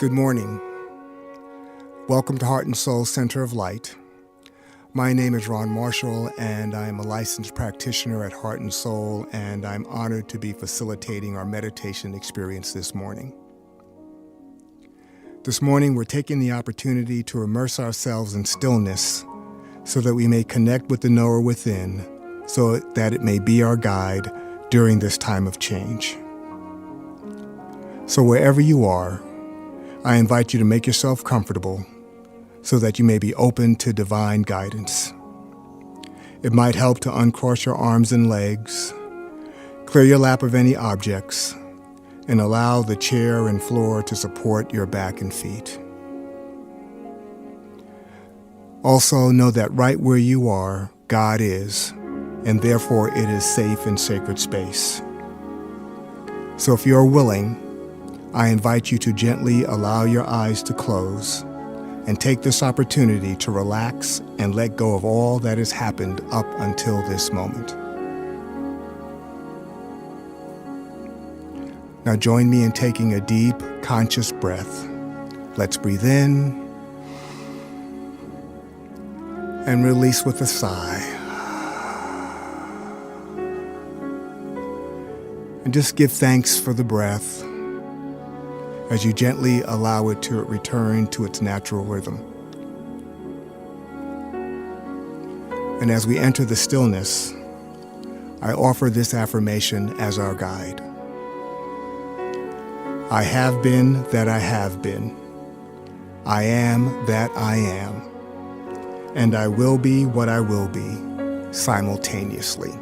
Good morning. Welcome to Heart and Soul Center of Light. My name is Ron Marshall, and I am a licensed practitioner at Heart and Soul, and I'm honored to be facilitating our meditation experience this morning. This morning, we're taking the opportunity to immerse ourselves in stillness so that we may connect with the knower within, so that it may be our guide during this time of change. So wherever you are, I invite you to make yourself comfortable so that you may be open to divine guidance. It might help to uncross your arms and legs, clear your lap of any objects, and allow the chair and floor to support your back and feet. Also, know that right where you are, God is, and therefore it is safe and sacred space. So if you're willing, I invite you to gently allow your eyes to close and take this opportunity to relax and let go of all that has happened up until this moment. Now join me in taking a deep, conscious breath. Let's breathe in and release with a sigh. And just give thanks for the breath as you gently allow it to return to its natural rhythm. And as we enter the stillness, I offer this affirmation as our guide. I have been that I have been. I am that I am. And I will be what I will be simultaneously.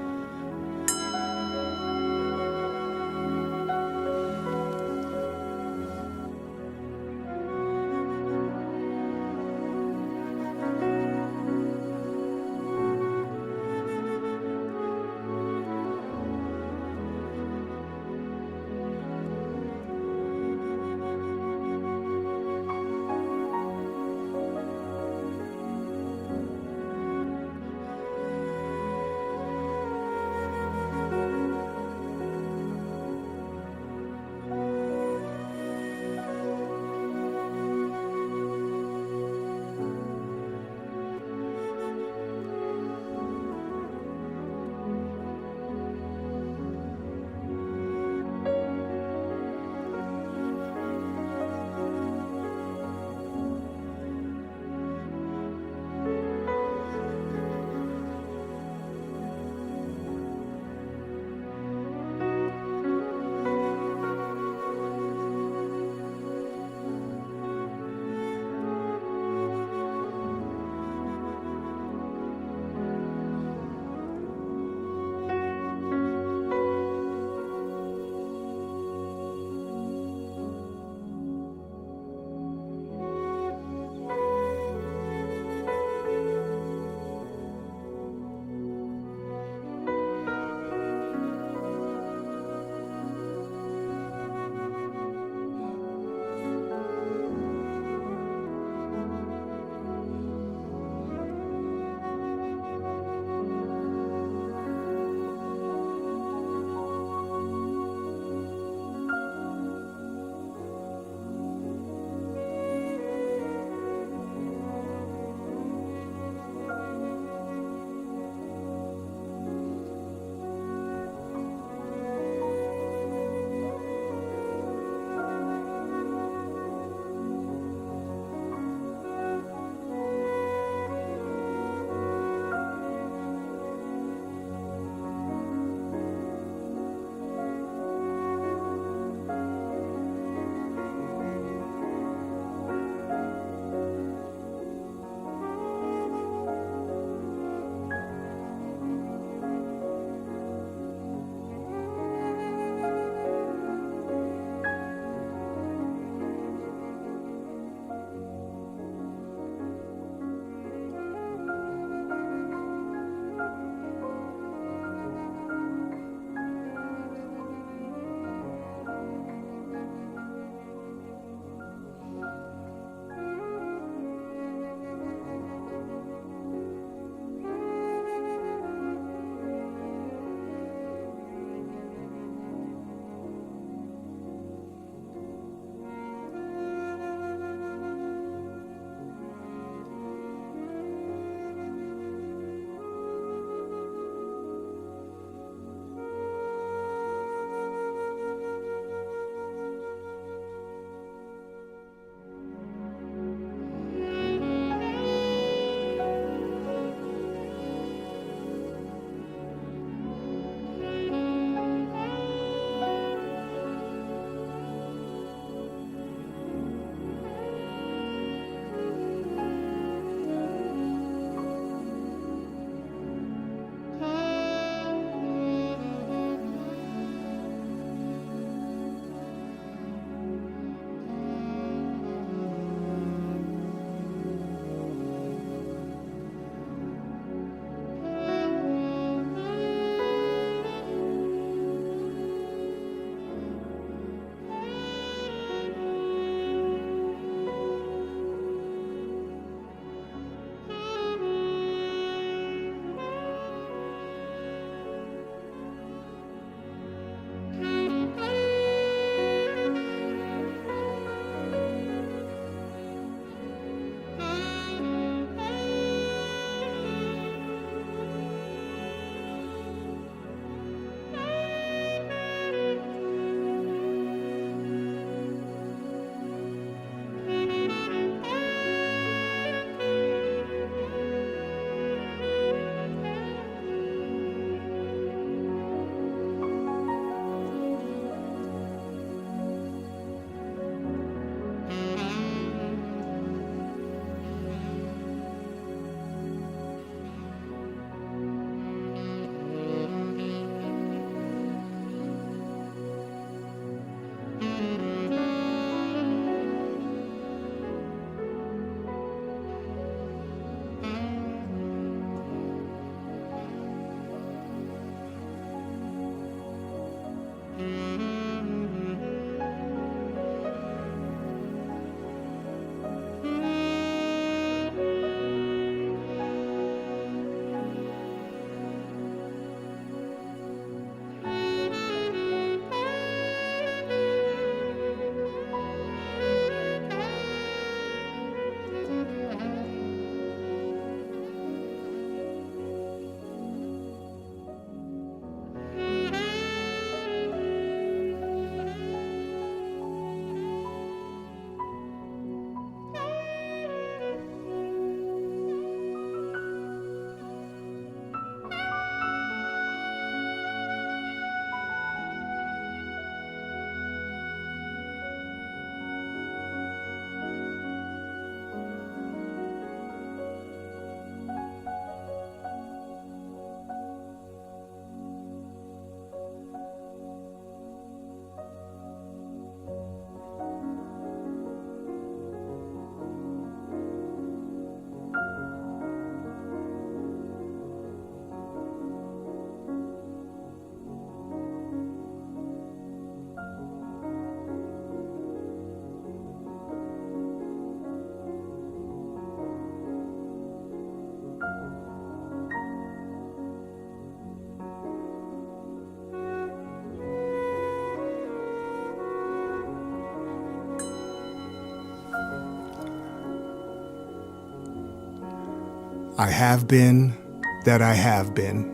I have been that I have been.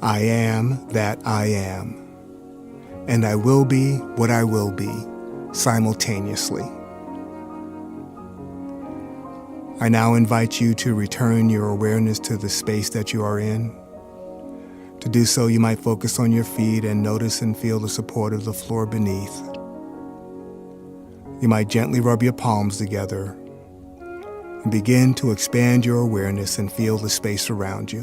I am that I am. And I will be what I will be simultaneously. I now invite you to return your awareness to the space that you are in. To do so, you might focus on your feet and notice and feel the support of the floor beneath. You might gently rub your palms together and begin to expand your awareness and feel the space around you.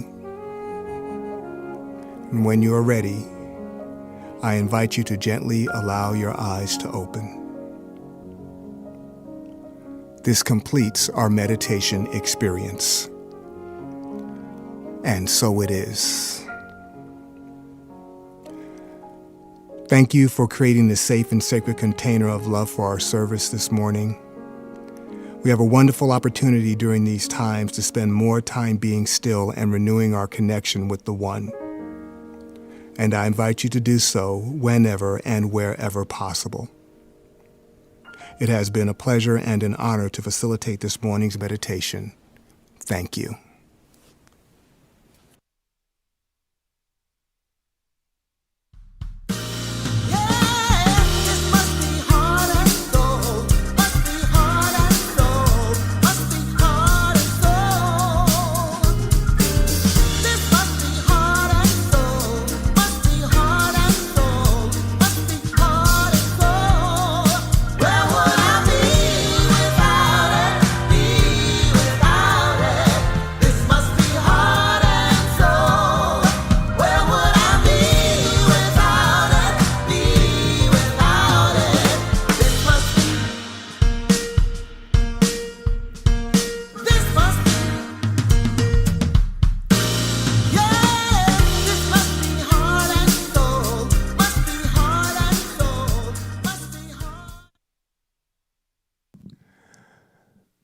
And when you are ready, I invite you to gently allow your eyes to open. This completes our meditation experience. And so it is. Thank you for creating this safe and sacred container of love for our service this morning. We have a wonderful opportunity during these times to spend more time being still and renewing our connection with the One. And I invite you to do so whenever and wherever possible. It has been a pleasure and an honor to facilitate this morning's meditation. Thank you.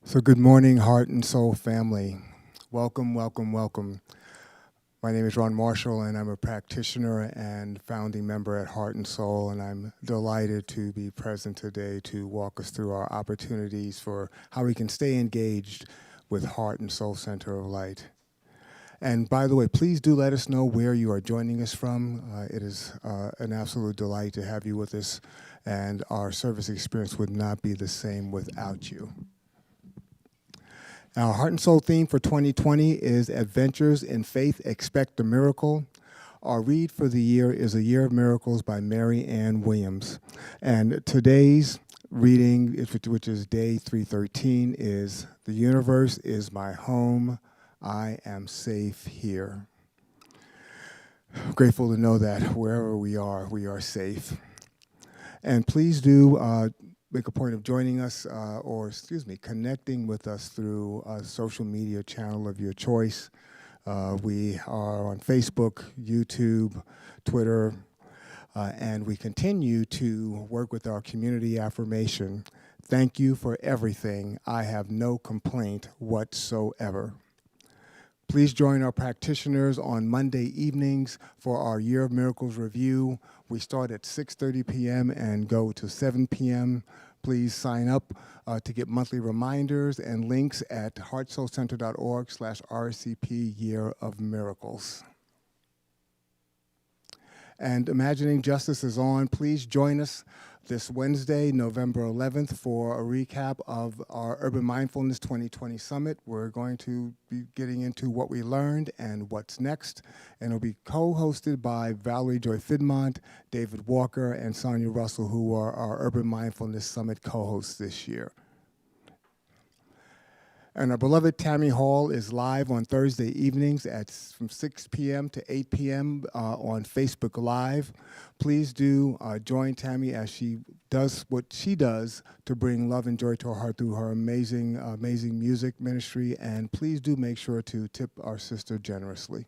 So good morning, Heart and Soul family. Welcome, welcome, welcome. My name is Ron Marshall, and I'm a practitioner and founding member at Heart and Soul, and I'm delighted to be present today to walk us through our opportunities for how we can stay engaged with Heart and Soul Center of Light. And by the way, please do let us know where you are joining us from. It is an absolute delight to have you with us, and our service experience would not be the same without you. Our Heart and Soul theme for 2020 is Adventures in Faith, Expect a Miracle. Our read for the year is A Year of Miracles by Mary Ann Williams. And today's reading, which is day 313, is The Universe is My Home. I am safe here. I'm grateful to know that wherever we are safe. And please do make a point of joining us, connecting with us through a social media channel of your choice. We are on Facebook, YouTube, Twitter, and we continue to work with our community affirmation. Thank you for everything. I have no complaint whatsoever. Please join our practitioners on Monday evenings for our Year of Miracles review. We start at 6:30 p.m. and go to 7 p.m. Please sign up to get monthly reminders and links at heartsoulcenter.org/RCP Year of Miracles. And Imagining Justice is on. Please join us this Wednesday, November 11th, for a recap of our Urban Mindfulness 2020 Summit. We're going to be getting into what we learned and what's next, and it'll be co-hosted by Valerie Joy Fidmont, David Walker, and Sonia Russell, who are our Urban Mindfulness Summit co-hosts this year. And our beloved Tammy Hall is live on Thursday evenings from 6 p.m. to 8 p.m. On Facebook Live. Please do join Tammy as she does what she does to bring love and joy to her heart through her amazing music ministry. And please do make sure to tip our sister generously.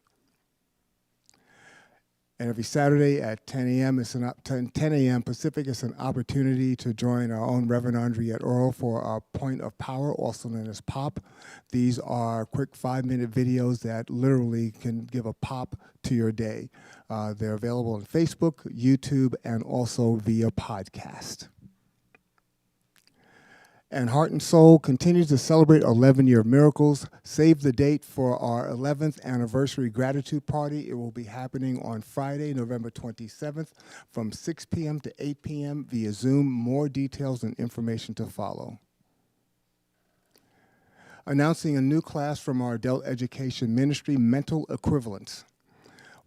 And every Saturday at 10 a.m. 10 a.m. Pacific, it's an opportunity to join our own Reverend Andriette Earl for our Point of Power, also known as POP. These are quick 5-minute videos that literally can give a pop to your day. They're available on Facebook, YouTube, and also via podcast. And Heart and Soul continues to celebrate 11-year miracles. Save the date for our 11th anniversary gratitude party. It will be happening on Friday, November 27th from 6 p.m. to 8 p.m. via Zoom. More details and information to follow. Announcing a new class from our adult education ministry, Mental Equivalence.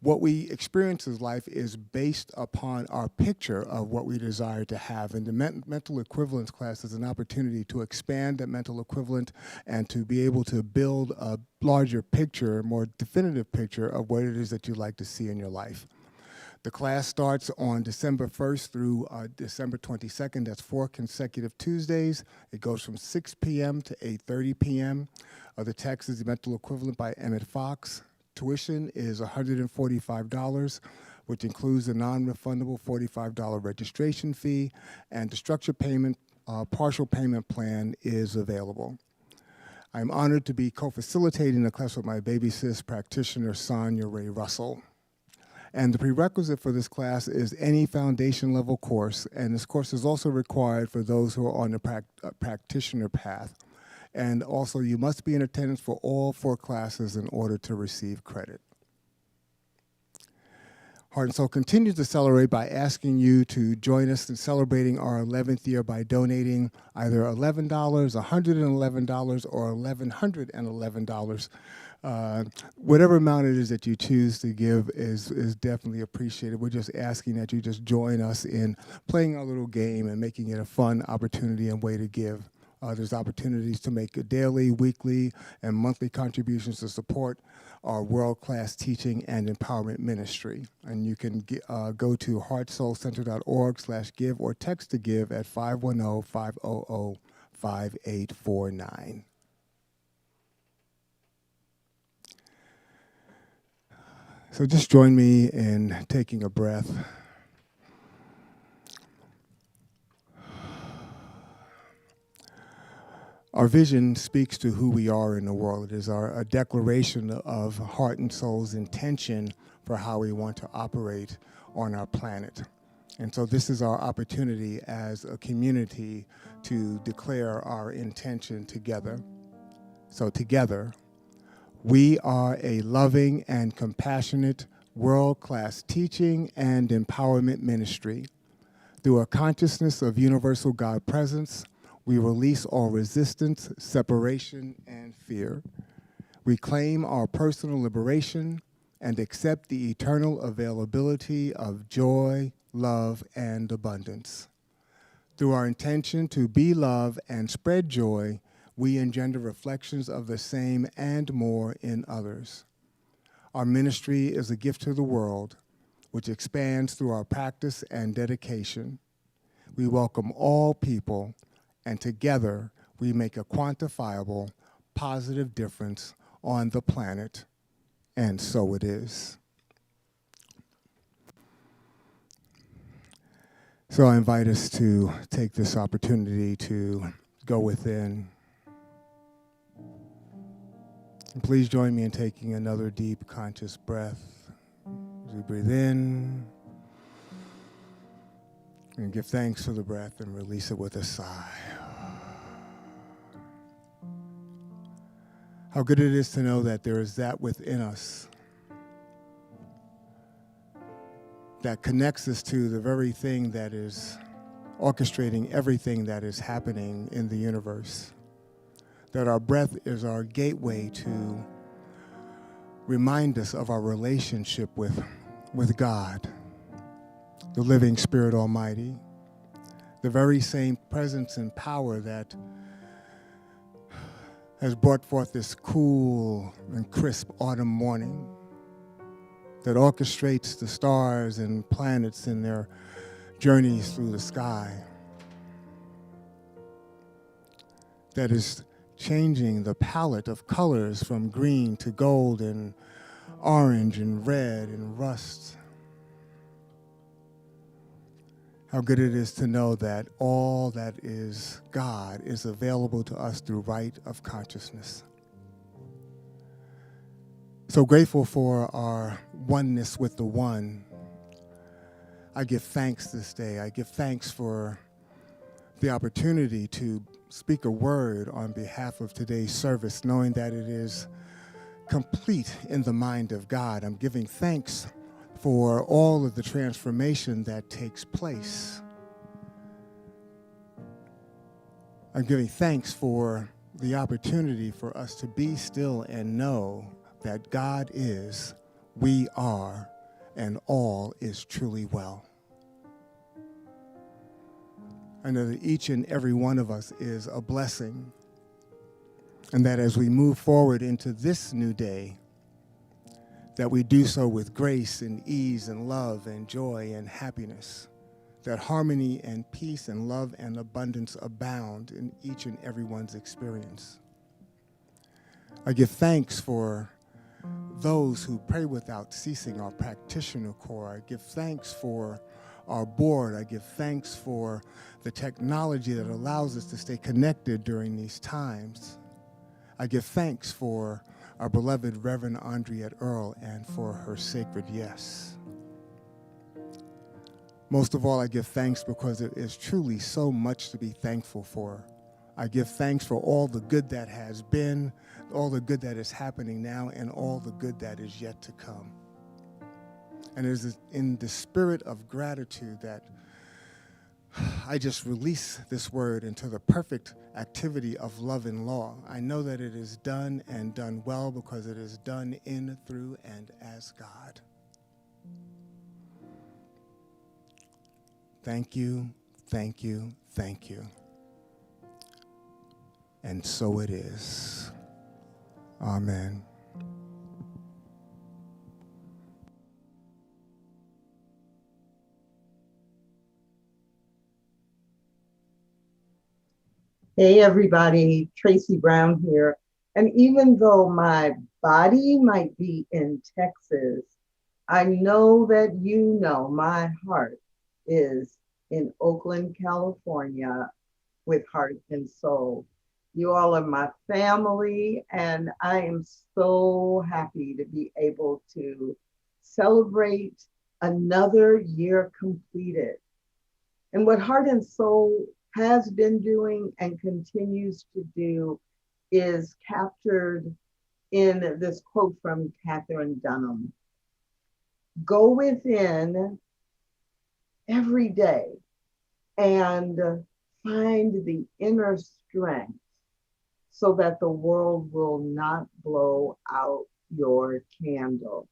What we experience as life is based upon our picture of what we desire to have. And the mental equivalence class is an opportunity to expand that mental equivalent and to be able to build a larger picture, more definitive picture of what it is that you'd like to see in your life. The class starts on December 1st through December 22nd. That's 4 consecutive Tuesdays. It goes from 6 p.m. to 8:30 p.m. The text is The Mental Equivalent by Emmett Fox. Tuition is $145, which includes a non-refundable $45 registration fee, and the structured payment, partial payment plan is available. I'm honored to be co-facilitating the class with my baby sis practitioner, Sonia Ray Russell. And the prerequisite for this class is any foundation level course, and this course is also required for those who are on the practitioner path. And also, you must be in attendance for all 4 classes in order to receive credit. Heart and Soul continues to celebrate by asking you to join us in celebrating our 11th year by donating either $11, $111, or $1,111. Whatever amount it is that you choose to give is definitely appreciated. We're just asking that you just join us in playing our little game and making it a fun opportunity and way to give. There's opportunities to make daily, weekly, and monthly contributions to support our world-class teaching and empowerment ministry. And you can go to heartsoulcenter.org/give or text to give at 510-500-5849. So just join me in taking a breath. Our vision speaks to who we are in the world. It is a declaration of Heart and Soul's intention for how we want to operate on our planet. And so this is our opportunity as a community to declare our intention together. So together, we are a loving and compassionate world-class teaching and empowerment ministry. Through a consciousness of universal God presence, we release all resistance, separation, and fear. We claim our personal liberation and accept the eternal availability of joy, love, and abundance. Through our intention to be love and spread joy, we engender reflections of the same and more in others. Our ministry is a gift to the world, which expands through our practice and dedication. We welcome all people, and together we make a quantifiable, positive difference on the planet, and so it is. So I invite us to take this opportunity to go within. And please join me in taking another deep, conscious breath. As we breathe in, and give thanks for the breath and release it with a sigh. How good it is to know that there is that within us that connects us to the very thing that is orchestrating everything that is happening in the universe. That our breath is our gateway to remind us of our relationship with God, the living Spirit Almighty, the very same presence and power that has brought forth this cool and crisp autumn morning, that orchestrates the stars and planets in their journeys through the sky, that is changing the palette of colors from green to gold and orange and red and rust. How good it is to know that all that is God is available to us through right of consciousness. So grateful for our oneness with the One. I give thanks this day. I give thanks for the opportunity to speak a word on behalf of today's service, knowing that it is complete in the mind of God. I'm giving thanks for all of the transformation that takes place. I'm giving thanks for the opportunity for us to be still and know that God is, we are, and all is truly well. I know that each and every one of us is a blessing, and that as we move forward into this new day, that we do so with grace and ease and love and joy and happiness, that harmony and peace and love and abundance abound in each and everyone's experience. I give thanks for those who pray without ceasing, our practitioner corps. I give thanks for our board. I give thanks for the technology that allows us to stay connected during these times. I give thanks for our beloved Reverend Andriette Earl and for her sacred yes. Most of all, I give thanks because there is truly so much to be thankful for. I give thanks for all the good that has been, all the good that is happening now, and all the good that is yet to come. And it is in the spirit of gratitude that I just release this word into the perfect activity of love and law. I know that it is done and done well because it is done in, through, and as God. Thank you, thank you, thank you. And so it is. Amen. Hey everybody, Tracy Brown here. And even though my body might be in Texas, I know that you know my heart is in Oakland, California with Heart and Soul. You all are my family, and I am so happy to be able to celebrate another year completed. And what Heart and Soul has been doing and continues to do is captured in this quote from Catherine Dunham. Go within every day and find the inner strength so that the world will not blow out your candle.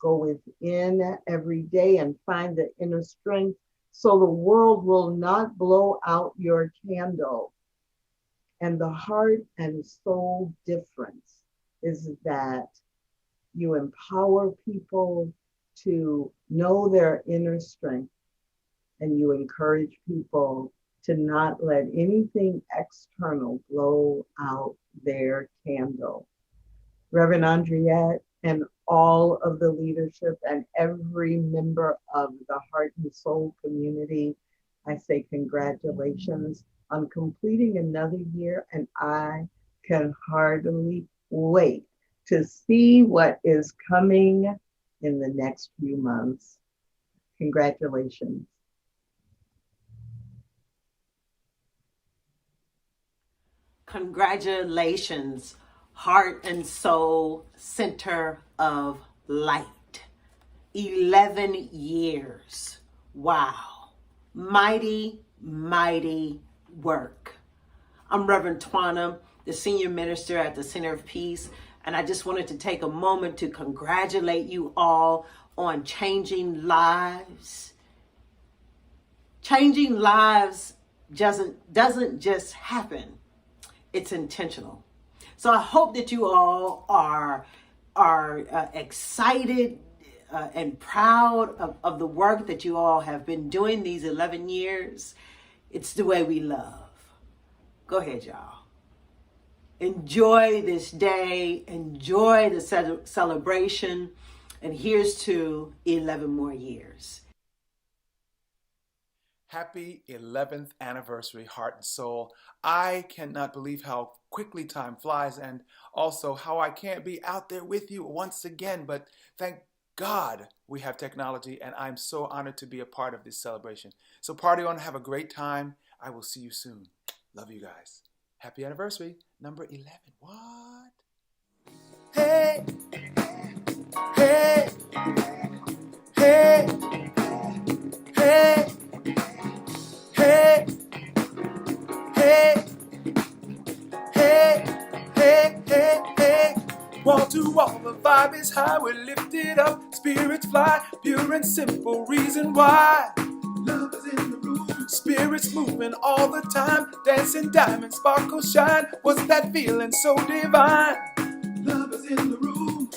Go within every day and find the inner strength so the world will not blow out your candle. And the heart and soul difference is that you empower people to know their inner strength, and you encourage people to not let anything external blow out their candle. Reverend Andriette and all of the leadership and every member of the Heart and Soul community, I say congratulations on completing another year, and I can hardly wait to see what is coming in the next few months. Congratulations. Congratulations, Heart and Soul Center of Light. 11 years. Wow. Mighty, mighty work. I'm Reverend Twana, the Senior Minister at the Center of Peace, and I just wanted to take a moment to congratulate you all on changing lives. Changing lives doesn't just happen. It's intentional. So I hope that you all are excited and proud of the work that you all have been doing these 11 years. It's the way we love. Go ahead, y'all. Enjoy this day. Enjoy the celebration. And here's to 11 more years. Happy 11th anniversary, Heart and Soul. I cannot believe how quickly time flies, and also how I can't be out there with you once again, but thank God we have technology, and I'm so honored to be a part of this celebration. So party on, have a great time. I will see you soon. Love you guys. Happy anniversary, number 11. What? Hey, hey, hey, hey, hey, hey, hey, hey, hey, hey. Wall to wall, the vibe is high, we're lifted up, spirits fly, pure and simple reason why. Love is in the room, spirits moving all the time, dancing diamonds, sparkle, shine. What's that feeling so divine? Love is in the room,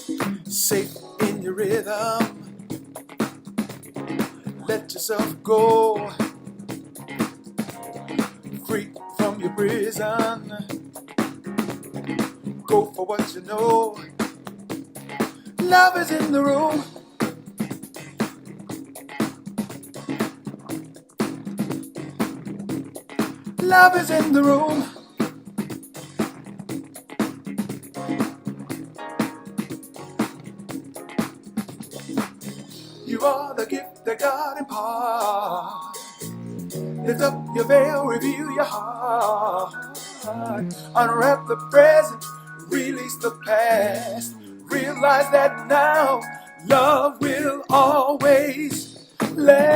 safe in your rhythm. Let yourself go, free from your prison. Go for what you know. Love is in the room. Love is in the room. You are the gift that God imparts. Lift up your veil, reveal your heart. Unwrap the present, release the past. Realize that now love will always last.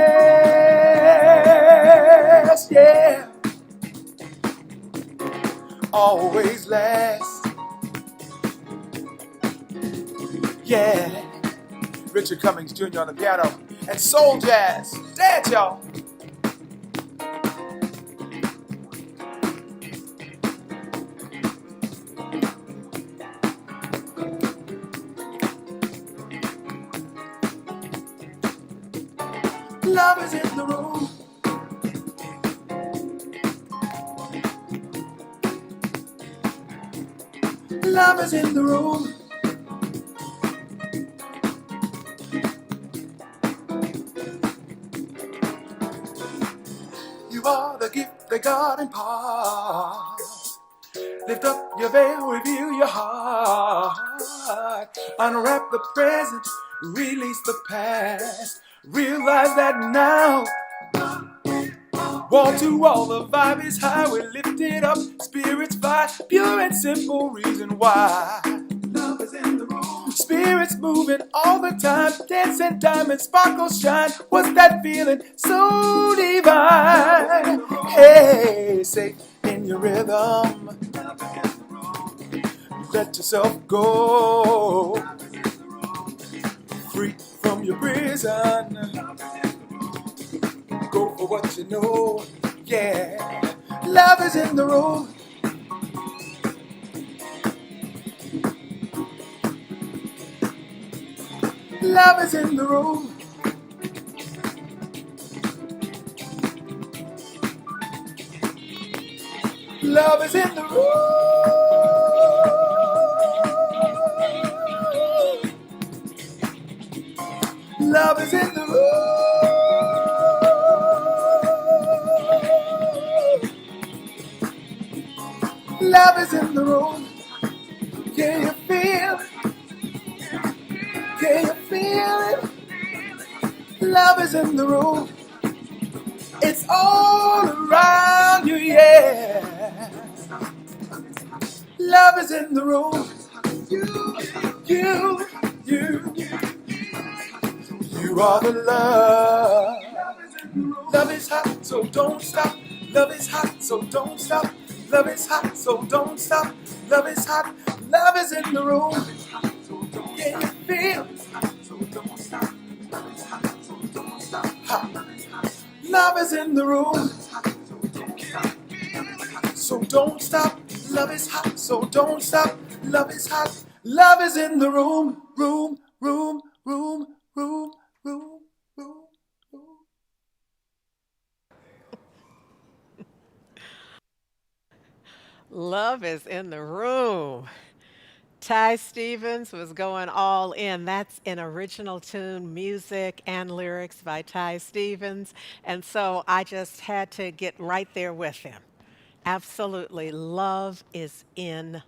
Yeah, always last. Yeah. Richard Cummings Jr. on the piano and soul jazz. Dance, y'all. Love is in the room. Love is in the room. You are the gift that God imparts. Lift up your veil, reveal your heart. Unwrap the present, release the past. Realize that now. Wall to wall, the vibe is high, we're lifted up, spirits fly, pure and simple reason why. Love is in the room. Spirits moving all the time, dancing diamonds, sparkle, shine. What's that feeling so divine? Hey, say in your rhythm, let yourself go, free from your prison. Go for what you know, yeah. Love is in the room. Love is in the room. Love is in the room. Love is in the room. Love is in the room. Can you feel it? Can you feel it? Love is in the room. It's all around you, yeah. Love is in the room. You are the love. Love is hot, so don't stop. Love is hot, so don't stop. Love is hot, so don't stop. Love is hot. Love is in the room. Can you feel it? Hot. Love is in the room. So don't stop. Love is hot, so don't stop. Love is hot. Love is in the room. Room, room, room, room, room, room, room. Love is in the room. Ty Stevens was going all in. That's an original tune, music and lyrics by Ty Stevens. And so I just had to get right there with him. Absolutely. Love is in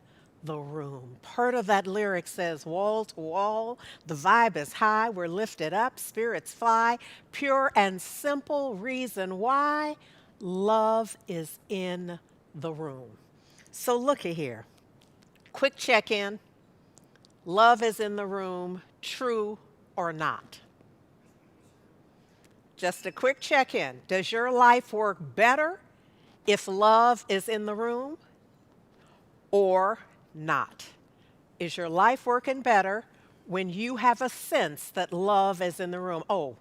the room. Part of that lyric says, wall to wall, the vibe is high, we're lifted up, spirits fly, pure and simple reason why love is in the room. So looky here. Quick check in. Love is in the room, true or not? Just a quick check in. Does your life work better if love is in the room or not? Is your life working better when you have a sense that love is in the room? Oh,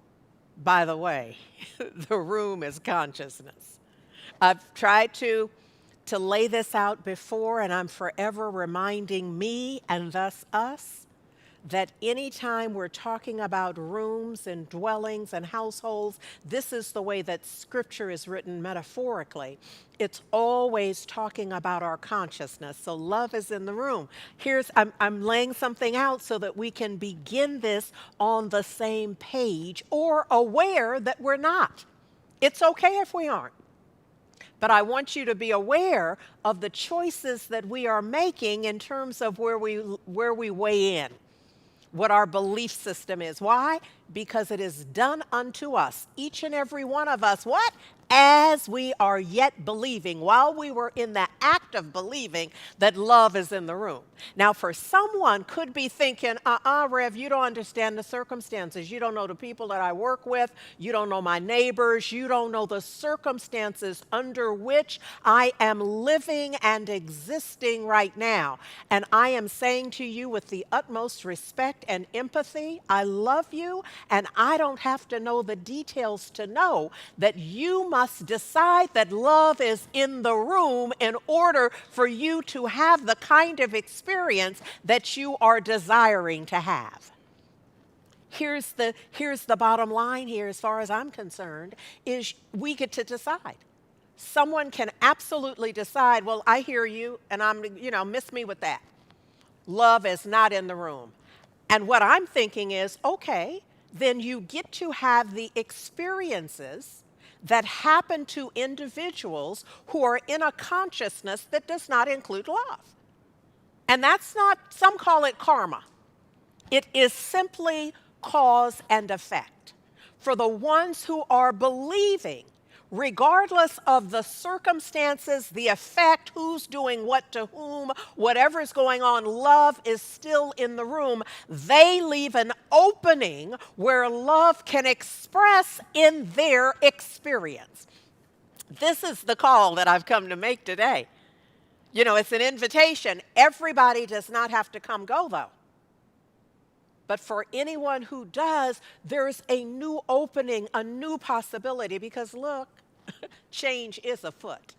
by the way, the room is consciousness. I've tried to lay this out before, and I'm forever reminding me and thus us that anytime we're talking about rooms and dwellings and households, this is the way that scripture is written metaphorically. It's always talking about our consciousness. So love is in the room. I'm laying something out so that we can begin this on the same page or aware that we're not. It's okay if we aren't. But I want you to be aware of the choices that we are making in terms of where we weigh in, what our belief system is. Why? Because it is done unto us, each and every one of us, what? As we are yet believing, while we were in the act of believing that love is in the room. Now, for someone could be thinking, Rev, you don't understand the circumstances. You don't know the people that I work with. You don't know my neighbors. You don't know the circumstances under which I am living and existing right now. And I am saying to you with the utmost respect and empathy, I love you, and I don't have to know the details to know that you must decide that love is in the room in order for you to have the kind of experience that you are desiring to have. Here's the bottom line here, as far as I'm concerned, is we get to decide. Someone can absolutely decide, well, I hear you, and miss me with that. Love is not in the room. And what I'm thinking is, okay, then you get to have the experiences that happen to individuals who are in a consciousness that does not include love. And that's not, some call it karma. It is simply cause and effect. For the ones who are believing, regardless of the circumstances, the effect, who's doing what to whom, whatever's going on, love is still in the room. They leave an opening where love can express in their experience. This is the call that I've come to make today. It's an invitation. Everybody does not have to come go, though. But for anyone who does, there's a new opening, a new possibility, because look, change is afoot.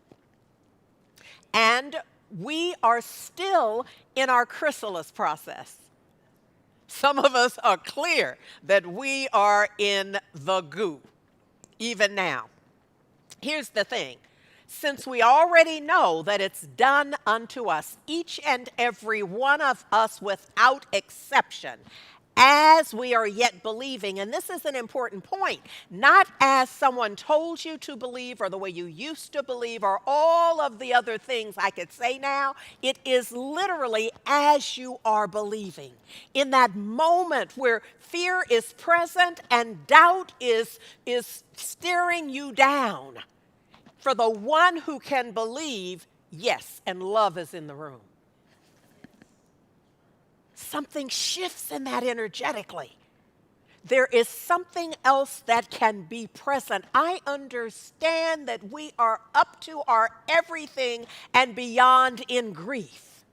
And we are still in our chrysalis process. Some of us are clear that we are in the goo, even now. Here's the thing. Since we already know that it's done unto us, each and every one of us without exception, as we are yet believing, and this is an important point, not as someone told you to believe or the way you used to believe or all of the other things I could say now. It is literally as you are believing. In that moment where fear is present and doubt is staring you down, for the one who can believe, yes, and love is in the room. Something shifts in that energetically. There is something else that can be present. I understand that we are up to our everything and beyond in grief.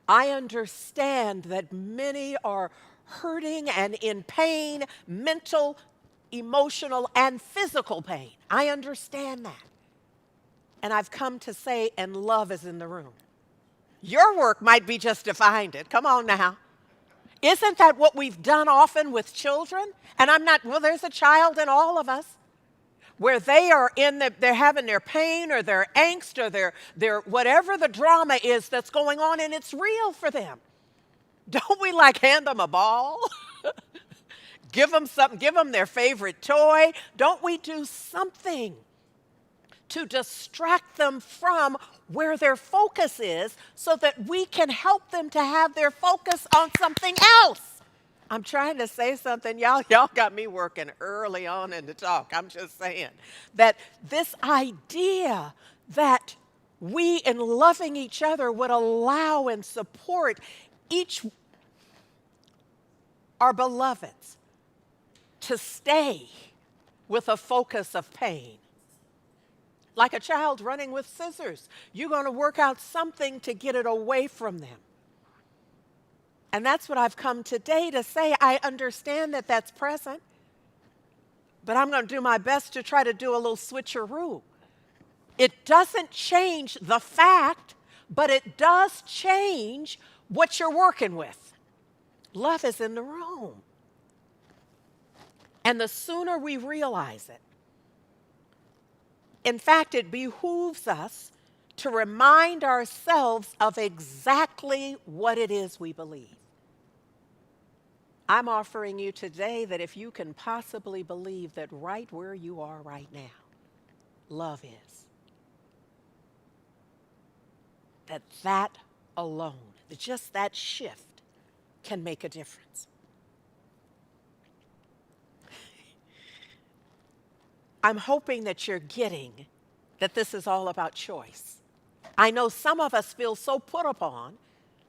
I understand that many are hurting and in pain, mental, emotional, and physical pain. I understand that. And I've come to say, and love is in the room. Your work might be just to find it. Come on now. Isn't that what we've done often with children? And there's a child in all of us where they're having their pain or their angst or their whatever the drama is that's going on, and it's real for them. Don't we hand them a ball? Give them something, give them their favorite toy. Don't we do something to distract them from where their focus is so that we can help them to have their focus on something else? I'm trying to say something. Y'all got me working early on in the talk. I'm just saying that this idea that we, in loving each other, would allow and support each our beloveds to stay with a focus of pain. Like a child running with scissors, you're going to work out something to get it away from them. And that's what I've come today to say. I understand that that's present, but I'm going to do my best to try to do a little switcheroo. It doesn't change the fact, but it does change what you're working with. Love is in the room. And the sooner we realize it, in fact, it behooves us to remind ourselves of exactly what it is we believe. I'm offering you today that if you can possibly believe that right where you are right now, love is, that alone, just that shift can make a difference. I'm hoping that you're getting that this is all about choice. I know some of us feel so put upon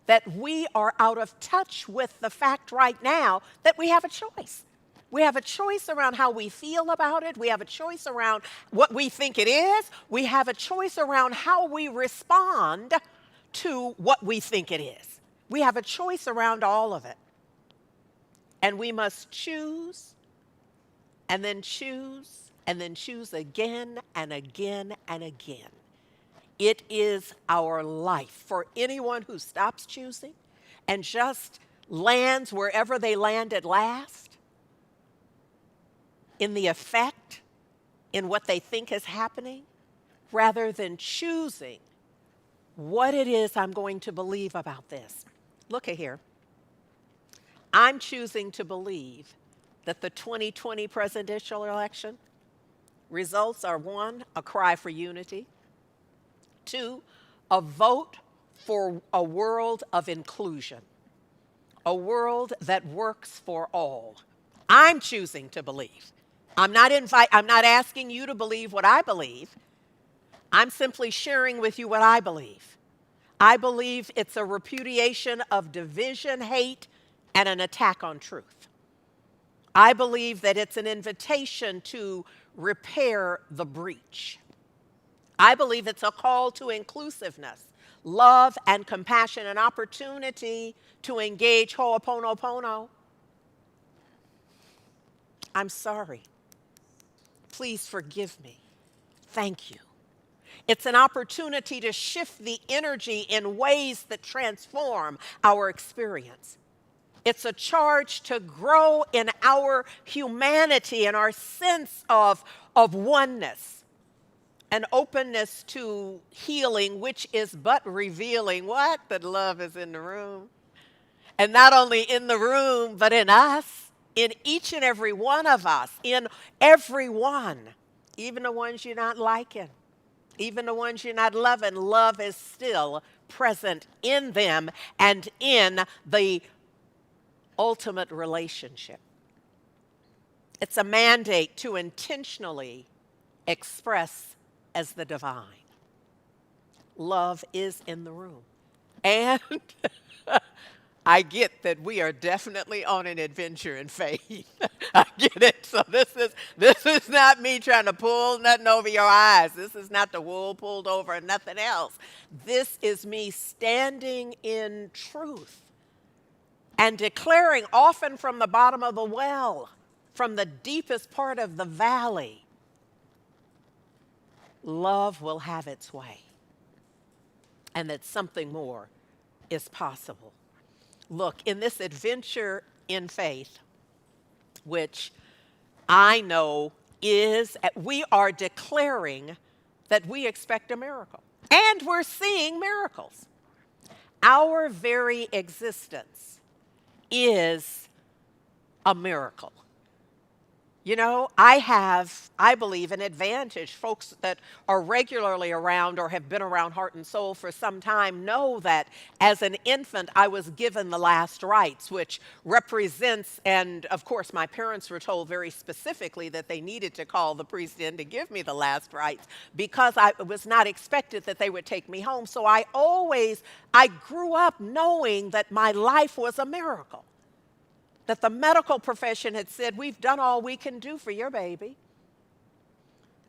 that we are out of touch with the fact right now that we have a choice. We have a choice around how we feel about it. We have a choice around what we think it is. We have a choice around how we respond to what we think it is. We have a choice around all of it. And we must choose and then choose and then choose again and again and again. It is our life. For anyone who stops choosing and just lands wherever they land at last, in the effect, in what they think is happening, rather than choosing what it is I'm going to believe about this. Look at here. I'm choosing to believe that the 2020 presidential election results are: 1, a cry for unity; 2, a vote for a world of inclusion, a world that works for all. I'm choosing to believe. I'm not asking you to believe what I believe. I'm simply sharing with you what I believe. I believe it's a repudiation of division, hate, and an attack on truth. I believe that it's an invitation to repair the breach. I believe it's a call to inclusiveness, love and compassion, an opportunity to engage ho'oponopono. I'm sorry. Please forgive me. Thank you. It's an opportunity to shift the energy in ways that transform our experience. It's a charge to grow in our humanity and our sense of oneness, an openness to healing, which is but revealing what? That love is in the room. And not only in the room, but in us, in each and every one of us, in everyone, even the ones you're not liking, even the ones you're not loving. Love is still present in them and in the ultimate relationship. It's a mandate to intentionally express as the divine. Love is in the room. And I get that we are definitely on an adventure in faith. I get it. So this is not me trying to pull nothing over your eyes. This is not the wool pulled over and nothing else. This is me standing in truth and declaring, often from the bottom of the well, from the deepest part of the valley, love will have its way, and that something more is possible. Look, in this adventure in faith, which I know we are declaring that we expect a miracle, and we're seeing miracles. Our very existence is a miracle. You know, I have, I believe, an advantage. Folks that are regularly around or have been around Heart and Soul for some time know that as an infant, I was given the last rites, which represents, and of course, my parents were told very specifically that they needed to call the priest in to give me the last rites because I was not expected that they would take me home. So I grew up knowing that my life was a miracle, that the medical profession had said, we've done all we can do for your baby,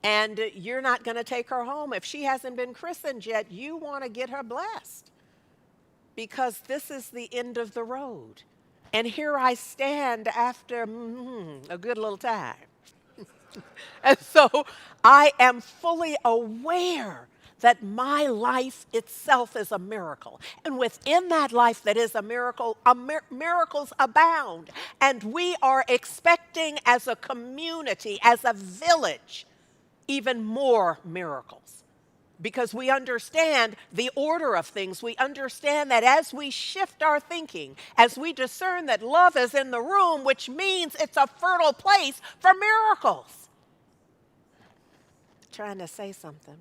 and you're not going to take her home. If she hasn't been christened yet, you want to get her blessed because this is the end of the road. And here I stand after a good little time. And so I am fully aware that my life itself is a miracle. And within that life that is a miracle, miracles abound. And we are expecting as a community, as a village, even more miracles. Because we understand the order of things. We understand that as we shift our thinking, as we discern that love is in the room, which means it's a fertile place for miracles. Trying to say something.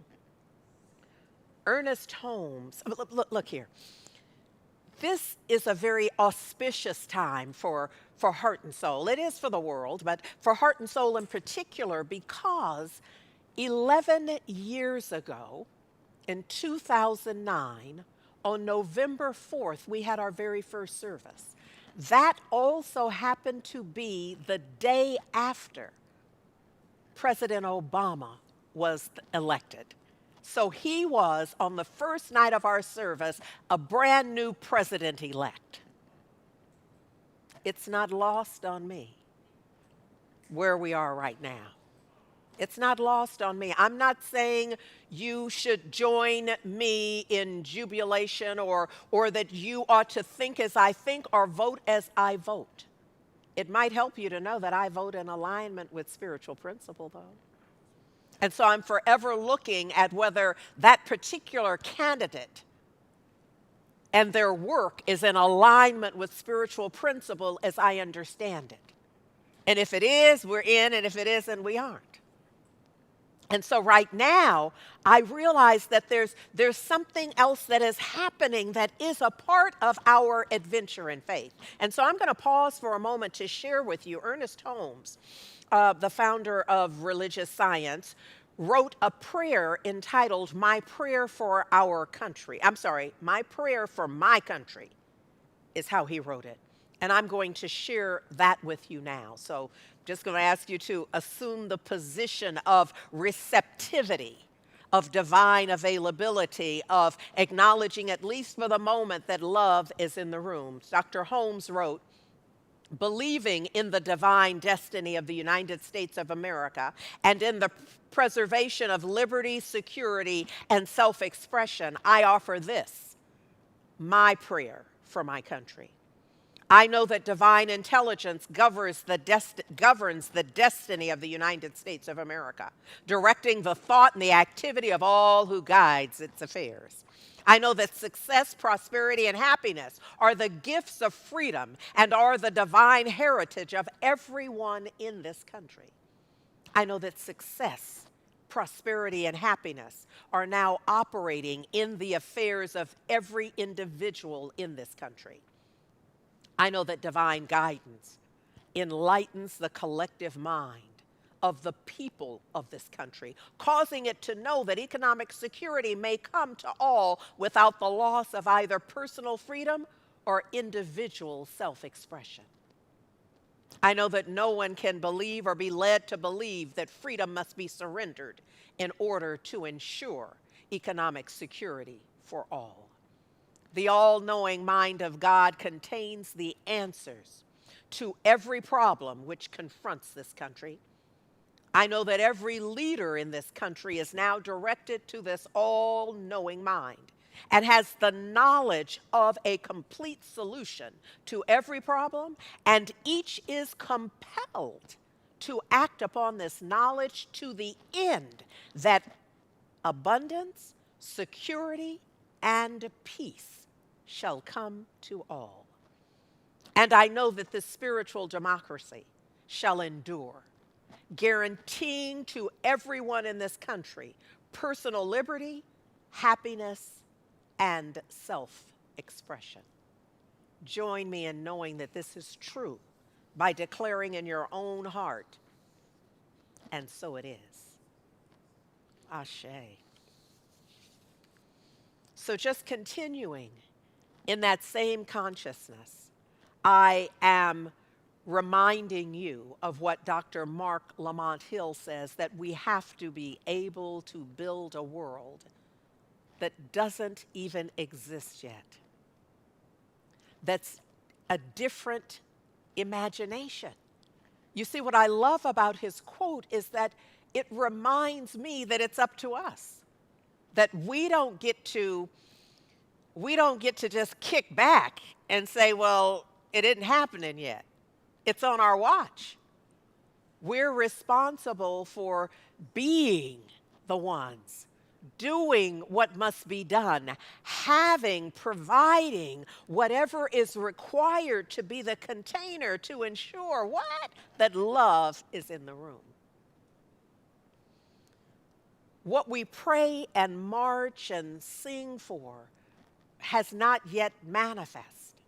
Ernest Holmes, look here. This is a very auspicious time for Heart and Soul. It is for the world, but for Heart and Soul in particular, because 11 years ago, in 2009, on November 4th, we had our very first service. That also happened to be the day after President Obama was elected. So he was, on the first night of our service, a brand new president-elect. It's not lost on me where we are right now. It's not lost on me. I'm not saying you should join me in jubilation or that you ought to think as I think or vote as I vote. It might help you to know that I vote in alignment with spiritual principle, though. And so I'm forever looking at whether that particular candidate and their work is in alignment with spiritual principle as I understand it. And if it is, we're in, and if it isn't, we aren't. And so right now, I realize that there's something else that is happening that is a part of our adventure in faith. And so I'm going to pause for a moment to share with you Ernest Holmes, the founder of Religious Science, wrote a prayer entitled My Prayer for Our Country. I'm sorry, My Prayer for My Country is how he wrote it. And I'm going to share that with you now. So just going to ask you to assume the position of receptivity, of divine availability, of acknowledging, at least for the moment, that love is in the room. Dr. Holmes wrote, believing in the divine destiny of the United States of America and in the preservation of liberty, security, and self-expression, I offer this, my prayer for my country. I know that divine intelligence governs the destiny of the United States of America, directing the thought and the activity of all who guides its affairs. I know that success, prosperity, and happiness are the gifts of freedom and are the divine heritage of everyone in this country. I know that success, prosperity, and happiness are now operating in the affairs of every individual in this country. I know that divine guidance enlightens the collective mind of the people of this country, causing it to know that economic security may come to all without the loss of either personal freedom or individual self-expression. I know that no one can believe or be led to believe that freedom must be surrendered in order to ensure economic security for all. The all-knowing mind of God contains the answers to every problem which confronts this country. I know that every leader in this country is now directed to this all-knowing mind and has the knowledge of a complete solution to every problem, and each is compelled to act upon this knowledge to the end that abundance, security, and peace shall come to all. And I know that this spiritual democracy shall endure guaranteeing to everyone in this country personal liberty, happiness, and self expression. Join me in knowing that this is true by declaring in your own heart, and so it is. Ashe. So just continuing in that same consciousness, I am reminding you of what Dr. Mark Lamont Hill says, that we have to be able to build a world that doesn't even exist yet. That's a different imagination. You see, what I love about his quote is that it reminds me that it's up to us, that we don't get to just kick back and say, well, it isn't happening yet. It's on our watch. We're responsible for being the ones doing what must be done, providing whatever is required to be the container to ensure what? That love is in the room. What we pray and march and sing for has not yet manifest.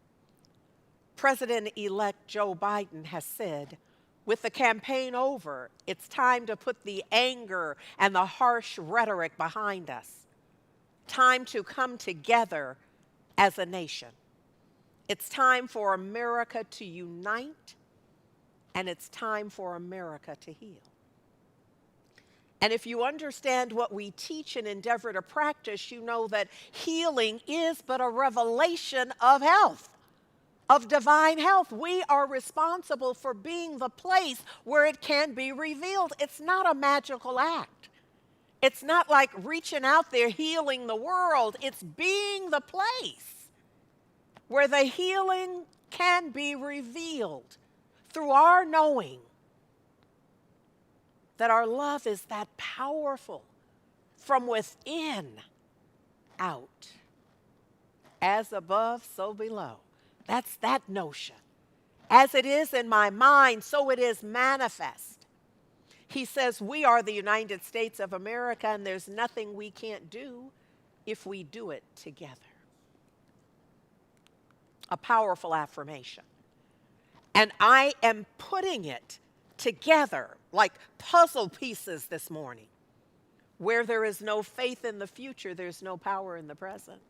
President-elect Joe Biden has said, with the campaign over, it's time to put the anger and the harsh rhetoric behind us. Time to come together as a nation. It's time for America to unite, and it's time for America to heal. And if you understand what we teach and endeavor to practice, you know that healing is but a revelation of health, of divine health. We are responsible for being the place where it can be revealed. It's not a magical act. It's not like reaching out there healing the world. It's being the place where the healing can be revealed through our knowing that our love is that powerful from within out. As above, so below. That's that notion. As it is in my mind, so it is manifest. He says we are the United States of America, and there's nothing we can't do if we do it together. A powerful affirmation. And I am putting it together like puzzle pieces this morning. Where there is no faith in the future, there's no power in the present.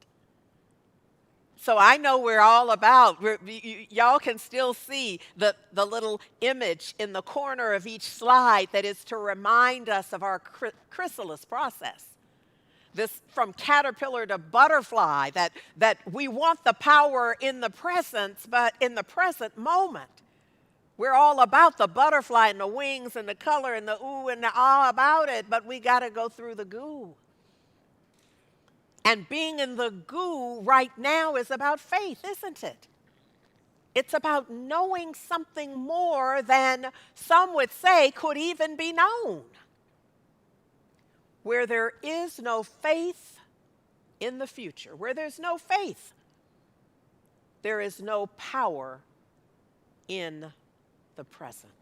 So I know we're all about, y'all can still see the little image in the corner of each slide that is to remind us of our chrysalis process. This from caterpillar to butterfly, that we want the power in the presence, but in the present moment. We're all about the butterfly and the wings and the color and the ooh and the ah about it, but we got to go through the goo. And being in the goo right now is about faith, isn't it? It's about knowing something more than some would say could even be known. Where there is no faith in the future, where there's no faith, there is no power in the present.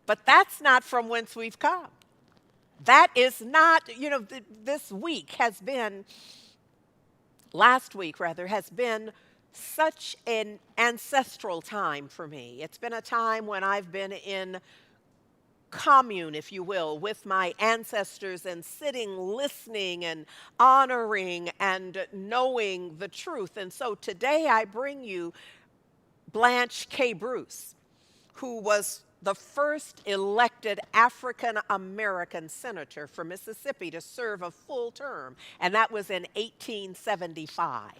But that's not from whence we've come. That is not, this week has been, last week rather, has been such an ancestral time for me. It's been a time when I've been in commune, if you will, with my ancestors and sitting, listening and honoring and knowing the truth. And so today I bring you Blanche K. Bruce, who was the first elected African-American senator for Mississippi to serve a full term, and that was in 1875.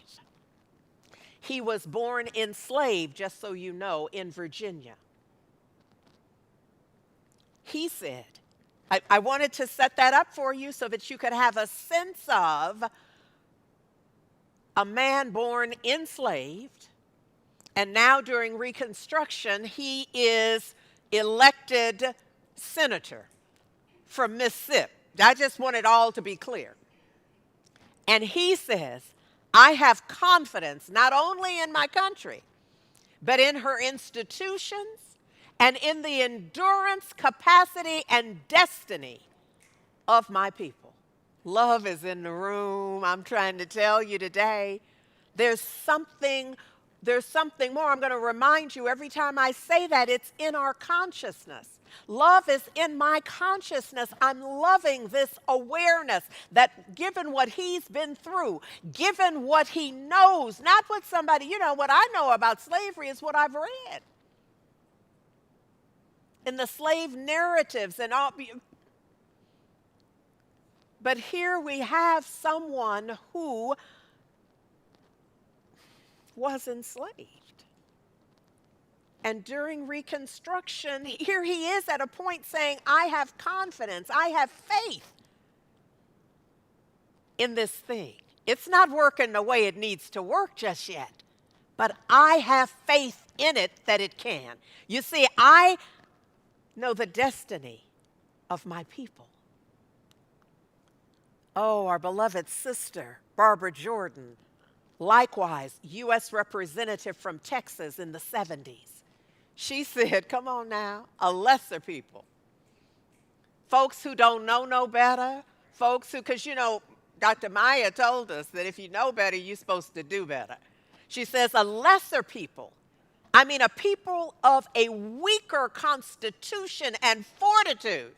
He was born enslaved, just so you know, in Virginia. He said, I wanted to set that up for you so that you could have a sense of a man born enslaved, and now during Reconstruction, he is elected senator from Mississippi. I just want it all to be clear. And he says, I have confidence not only in my country, but in her institutions and in the endurance, capacity, and destiny of my people. Love is in the room. I'm trying to tell you today. There's something, there's something more. I'm going to remind you every time I say that, it's in our consciousness. Love is in my consciousness. I'm loving this awareness that given what he's been through, given what he knows, not what somebody, what I know about slavery is what I've read. In the slave narratives and all. But here we have someone who was enslaved. And during Reconstruction, here he is at a point saying, I have confidence, I have faith in this thing. It's not working the way it needs to work just yet, but I have faith in it that it can. You see, I know the destiny of my people. Oh, our beloved sister, Barbara Jordan, likewise, U.S. representative from Texas in the 70s. She said, come on now, a lesser people. Folks who don't know no better, folks who, because Dr. Maya told us that if you know better, you're supposed to do better. She says a lesser people, a people of a weaker constitution and fortitude.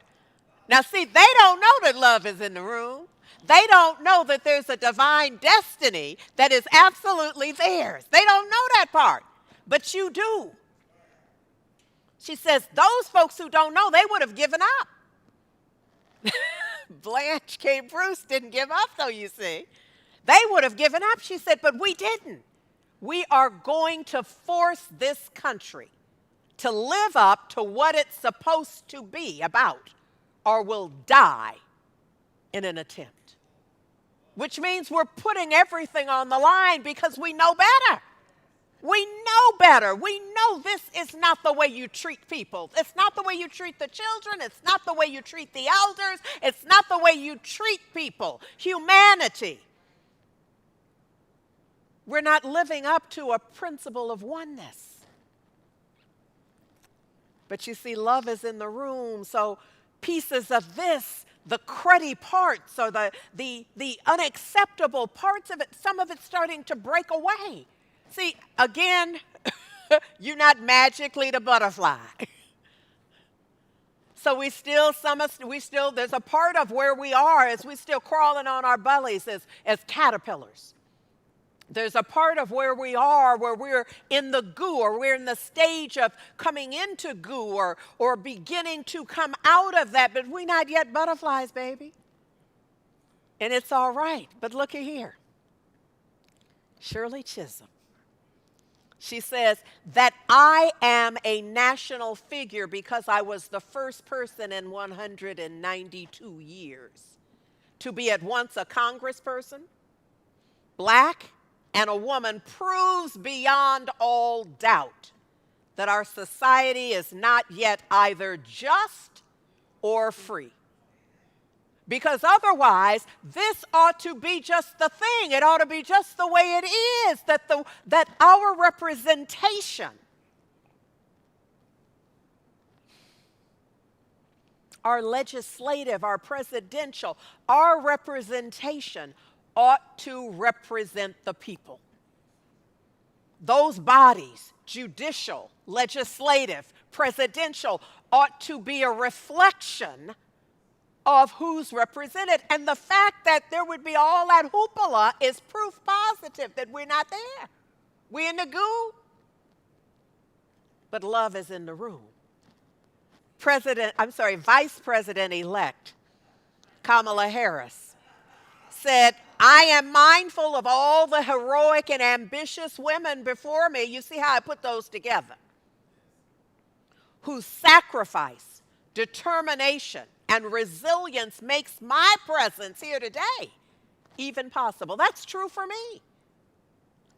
Now see, they don't know that love is in the room. They don't know that there's a divine destiny that is absolutely theirs. They don't know that part, but you do. She says those folks who don't know, they would have given up. Blanche K. Bruce didn't give up, though, you see. They would have given up, she said, but we didn't. We are going to force this country to live up to what it's supposed to be about, or we'll die in an attempt. Which means we're putting everything on the line because we know better. We know better. We know this is not the way you treat people. It's not the way you treat the children. It's not the way you treat the elders. It's not the way you treat people. Humanity. We're not living up to a principle of oneness. But you see, love is in the room, so pieces of this, the cruddy parts or the unacceptable parts of it, some of it's starting to break away. See, again, you're not magically the butterfly. So there's a part of where we are as we're still crawling on our bellies as caterpillars. There's a part of where we are where we're in the goo, or we're in the stage of coming into goo, or beginning to come out of that, but we're not yet butterflies, baby. And it's all right. But look at here. Shirley Chisholm. She says that I am a national figure because I was the first person in 192 years to be at once a congressperson, black, and a woman proves beyond all doubt that our society is not yet either just or free. Because otherwise, this ought to be just the thing. It ought to be just the way it is, that our representation, our legislative, our presidential, our representation ought to represent the people. Those bodies, judicial, legislative, presidential, ought to be a reflection of who's represented. And the fact that there would be all that hoopla is proof positive that we're not there. We're in the goo. But love is in the room. Vice President-elect Kamala Harris said, I am mindful of all the heroic and ambitious women before me. You see how I put those together? Whose sacrifice, determination, and resilience makes my presence here today even possible. That's true for me.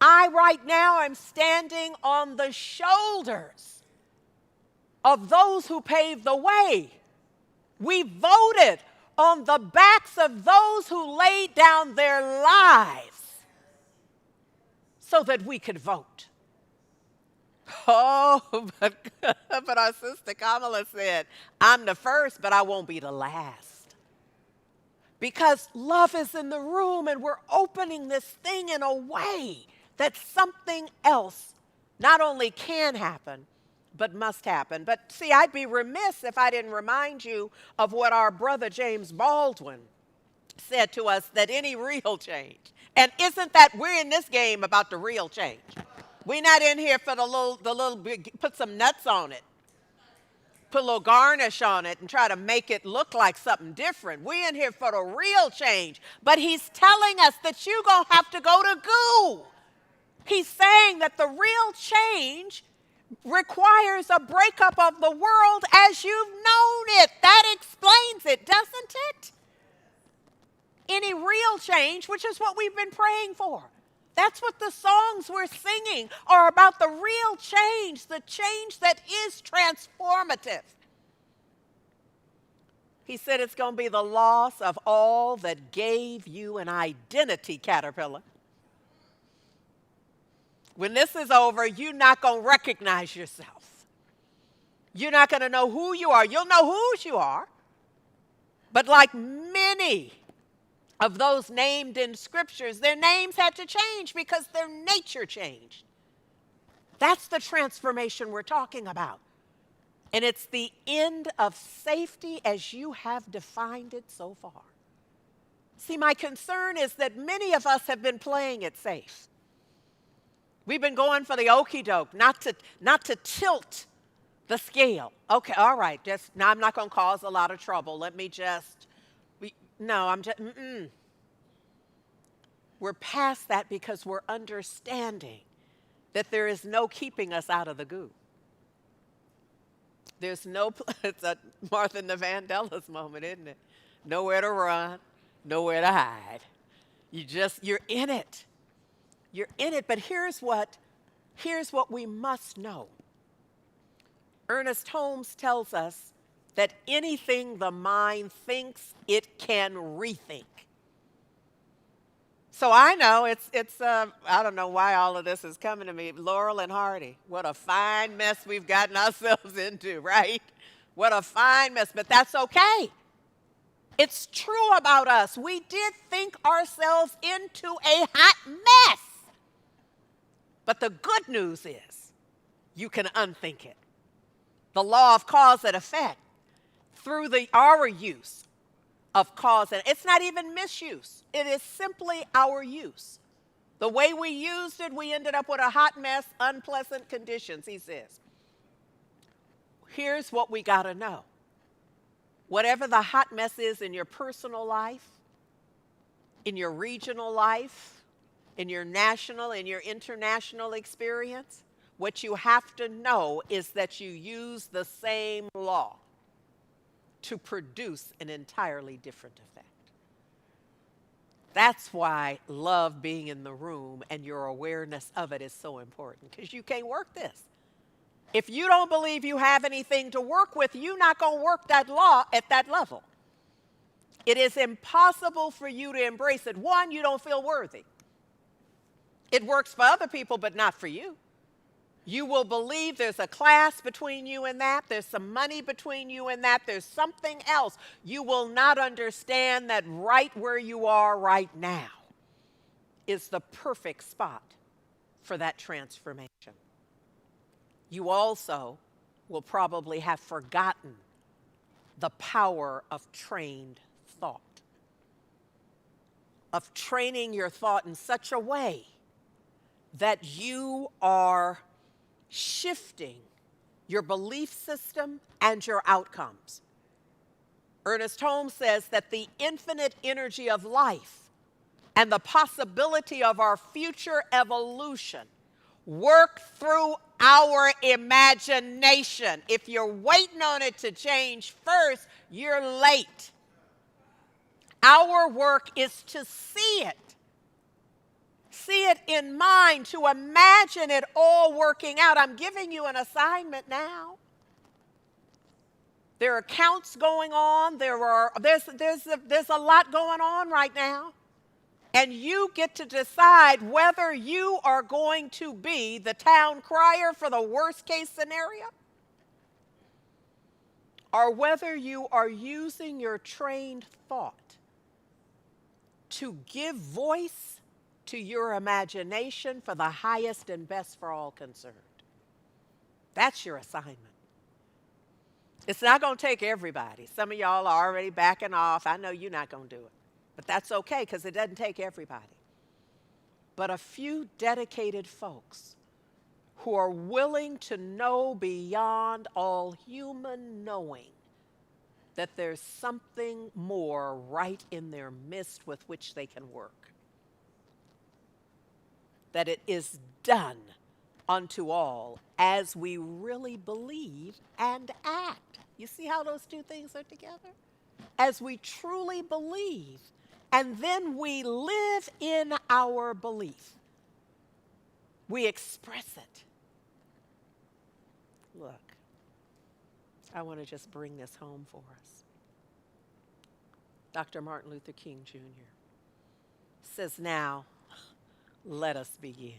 I right now am standing on the shoulders of those who paved the way. We voted on the backs of those who laid down their lives so that we could vote. Oh, but our sister Kamala said, I'm the first, but I won't be the last. Because love is in the room and we're opening this thing in a way that something else not only can happen, but must happen. But see, I'd be remiss if I didn't remind you of what our brother James Baldwin said to us, that any real change, and isn't that we're in this game about the real change. We're not in here for the little put some nuts on it, put a little garnish on it and try to make it look like something different. We're in here for the real change. But he's telling us that you're going to have to go to goo. He's saying that the real change requires a breakup of the world as you've known it. That explains it, doesn't it? Any real change, which is what we've been praying for. That's what the songs we're singing are about, the real change, the change that is transformative. He said it's going to be the loss of all that gave you an identity, Caterpillar. When this is over, you're not going to recognize yourself. You're not going to know who you are. You'll know whose you are. But like many of those named in scriptures, their names had to change because their nature changed. That's the transformation we're talking about. And it's the end of safety as you have defined it so far. See, my concern is that many of us have been playing it safe. We've been going for the okey doke, not to tilt the scale. Okay, all right, now I'm not going to cause a lot of trouble. Let me just, We're past that because we're understanding that there is no keeping us out of the goo. There's no, it's a Martha and the Vandellas moment, isn't it? Nowhere to run, nowhere to hide. You're in it. You're in it, but here's what we must know. Ernest Holmes tells us that anything the mind thinks, it can rethink. So I know I don't know why all of this is coming to me. Laurel and Hardy, what a fine mess we've gotten ourselves into, right? What a fine mess, but that's okay. It's true about us. We did think ourselves into a hot mess. But the good news is you can unthink it. The law of cause and effect through our use of cause, and it's not even misuse. It is simply our use. The way we used it, we ended up with a hot mess, unpleasant conditions, he says. Here's what we got to know. Whatever the hot mess is in your personal life, in your regional life, in your national, in your international experience, what you have to know is that you use the same law to produce an entirely different effect. That's why love being in the room and your awareness of it is so important, because you can't work this. If you don't believe you have anything to work with, you're not going to work that law at that level. It is impossible for you to embrace it. One, you don't feel worthy. It works for other people, but not for you. You will believe there's a class between you and that. There's some money between you and that. There's something else. You will not understand that right where you are right now is the perfect spot for that transformation. You also will probably have forgotten the power of trained thought, of training your thought in such a way that you are shifting your belief system and your outcomes. Ernest Holmes says that the infinite energy of life and the possibility of our future evolution work through our imagination. If you're waiting on it to change first, you're late. Our work is to see it in mind, to imagine it all working out. I'm giving you an assignment now. There are counts going on. There's a lot going on right now. And you get to decide whether you are going to be the town crier for the worst case scenario, or whether you are using your trained thought to give voice to your imagination for the highest and best for all concerned. That's your assignment. It's not going to take everybody. Some of y'all are already backing off. I know you're not going to do it. But that's okay, because it doesn't take everybody. But a few dedicated folks who are willing to know beyond all human knowing that there's something more right in their midst with which they can work. That it is done unto all as we really believe and act. You see how those two things are together? As we truly believe, and then we live in our belief. We express it. Look, I want to just bring this home for us. Dr. Martin Luther King Jr. says, now, let us begin.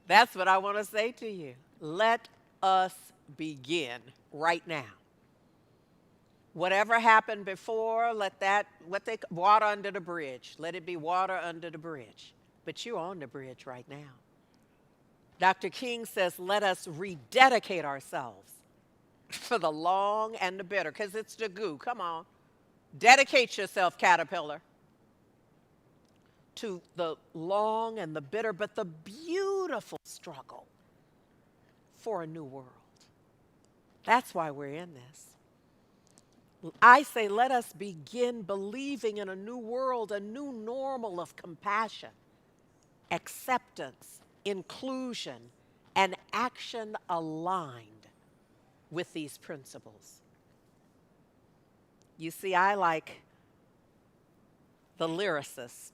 That's what I want to say to you. Let us begin right now. Whatever happened before, water under the bridge. Let it be water under the bridge. But you're on the bridge right now. Dr. King says, let us rededicate ourselves for the long and the bitter, because it's the goo. Come on. Dedicate yourself, caterpillar, to the long and the bitter, but the beautiful struggle for a new world. That's why we're in this. I say, let us begin believing in a new world, a new normal of compassion, acceptance, inclusion, and action aligned with these principles. You see, I, like the lyricist,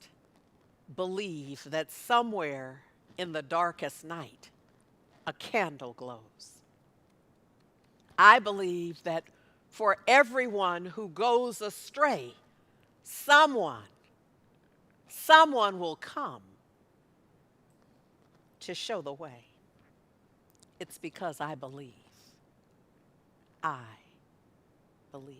believe that somewhere in the darkest night, a candle glows. I believe that for everyone who goes astray, someone will come to show the way. It's because I believe. I believe.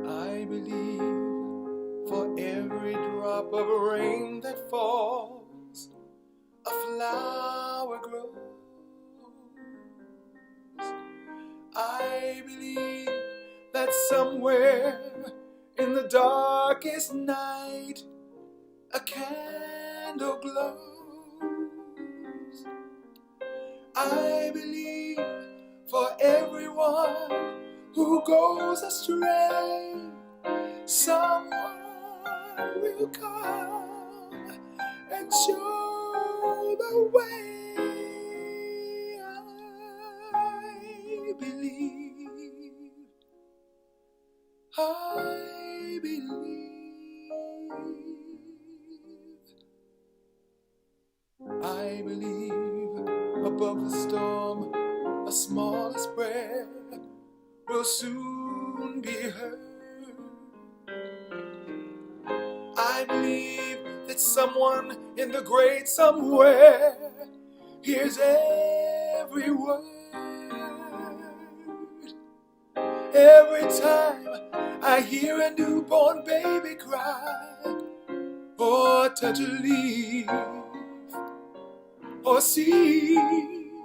I believe for every drop of rain that falls, a flower grows. I believe that somewhere in the darkest night, a candle glows. I believe for everyone who goes astray, someone will come and show the way. I believe. I believe. I believe above the storm, a smallest prayer will soon be heard. I believe that someone in the great somewhere hears every word. Every time I hear a newborn baby cry, or touch a leaf, or see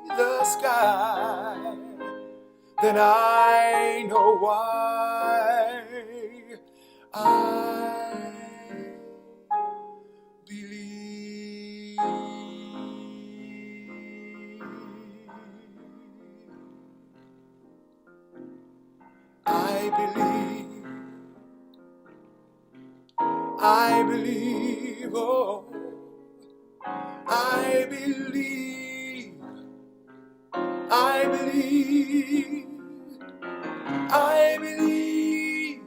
the sky, then I know why I believe. I believe, oh, I believe, I believe, I believe,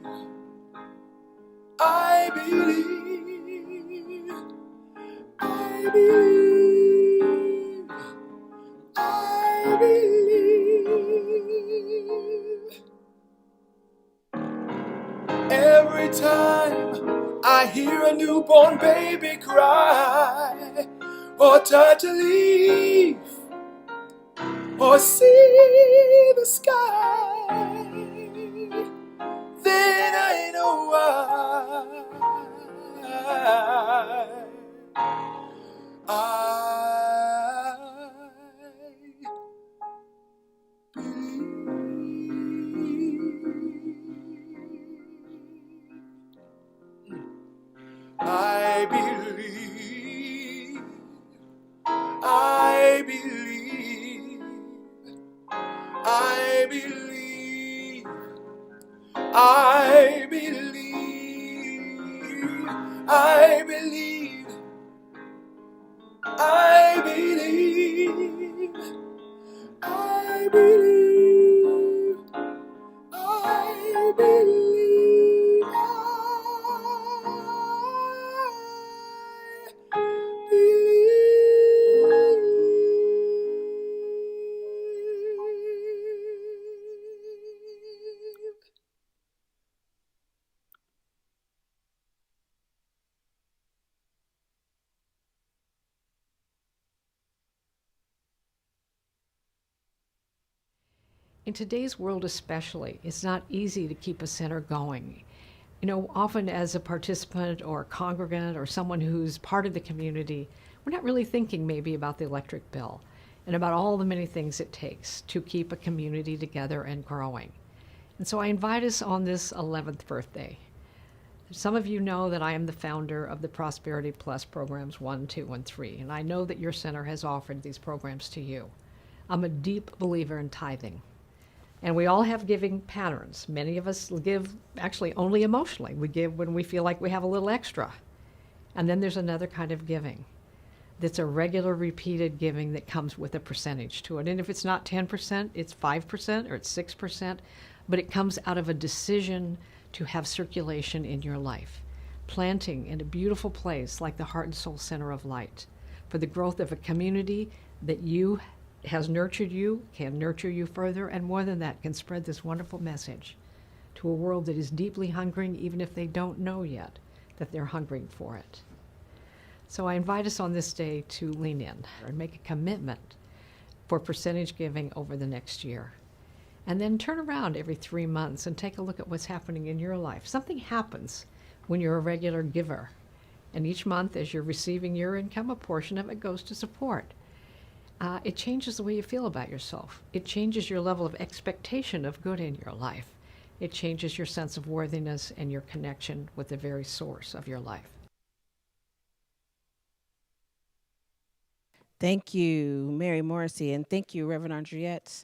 I believe, I believe, I believe. Every time I hear a newborn baby cry, or touch a leaf, or see the sky, then I know I believe, I believe, I believe, I believe, I believe, I believe, I believe, I believe, In today's world especially, it's not easy to keep a center going. You know, often as a participant or a congregant or someone who's part of the community, we're not really thinking maybe about the electric bill and about all the many things it takes to keep a community together and growing. And so I invite us on this 11th birthday. Some of you know that I am the founder of the Prosperity Plus programs 1, 2, and 3, and I know that your center has offered these programs to you. I'm a deep believer in tithing. And we all have giving patterns. Many of us give actually only emotionally. We give when we feel like we have a little extra. And then there's another kind of giving that's a regular repeated giving that comes with a percentage to it. And if it's not 10%, it's 5% or it's 6%, but it comes out of a decision to have circulation in your life. Planting in a beautiful place like the Heart and Soul Center of Light for the growth of a community that has nurtured you, can nurture you further, and more than that, can spread this wonderful message to a world that is deeply hungering, even if they don't know yet that they're hungering for it. So I invite us on this day to lean in and make a commitment for percentage giving over the next year. And then turn around every 3 months and take a look at what's happening in your life. Something happens when you're a regular giver. And each month, as you're receiving your income, a portion of it goes to support. It changes the way you feel about yourself. It changes your level of expectation of good in your life. It changes your sense of worthiness and your connection with the very source of your life. Thank you, Mary Morrissey, and thank you, Reverend Andriette,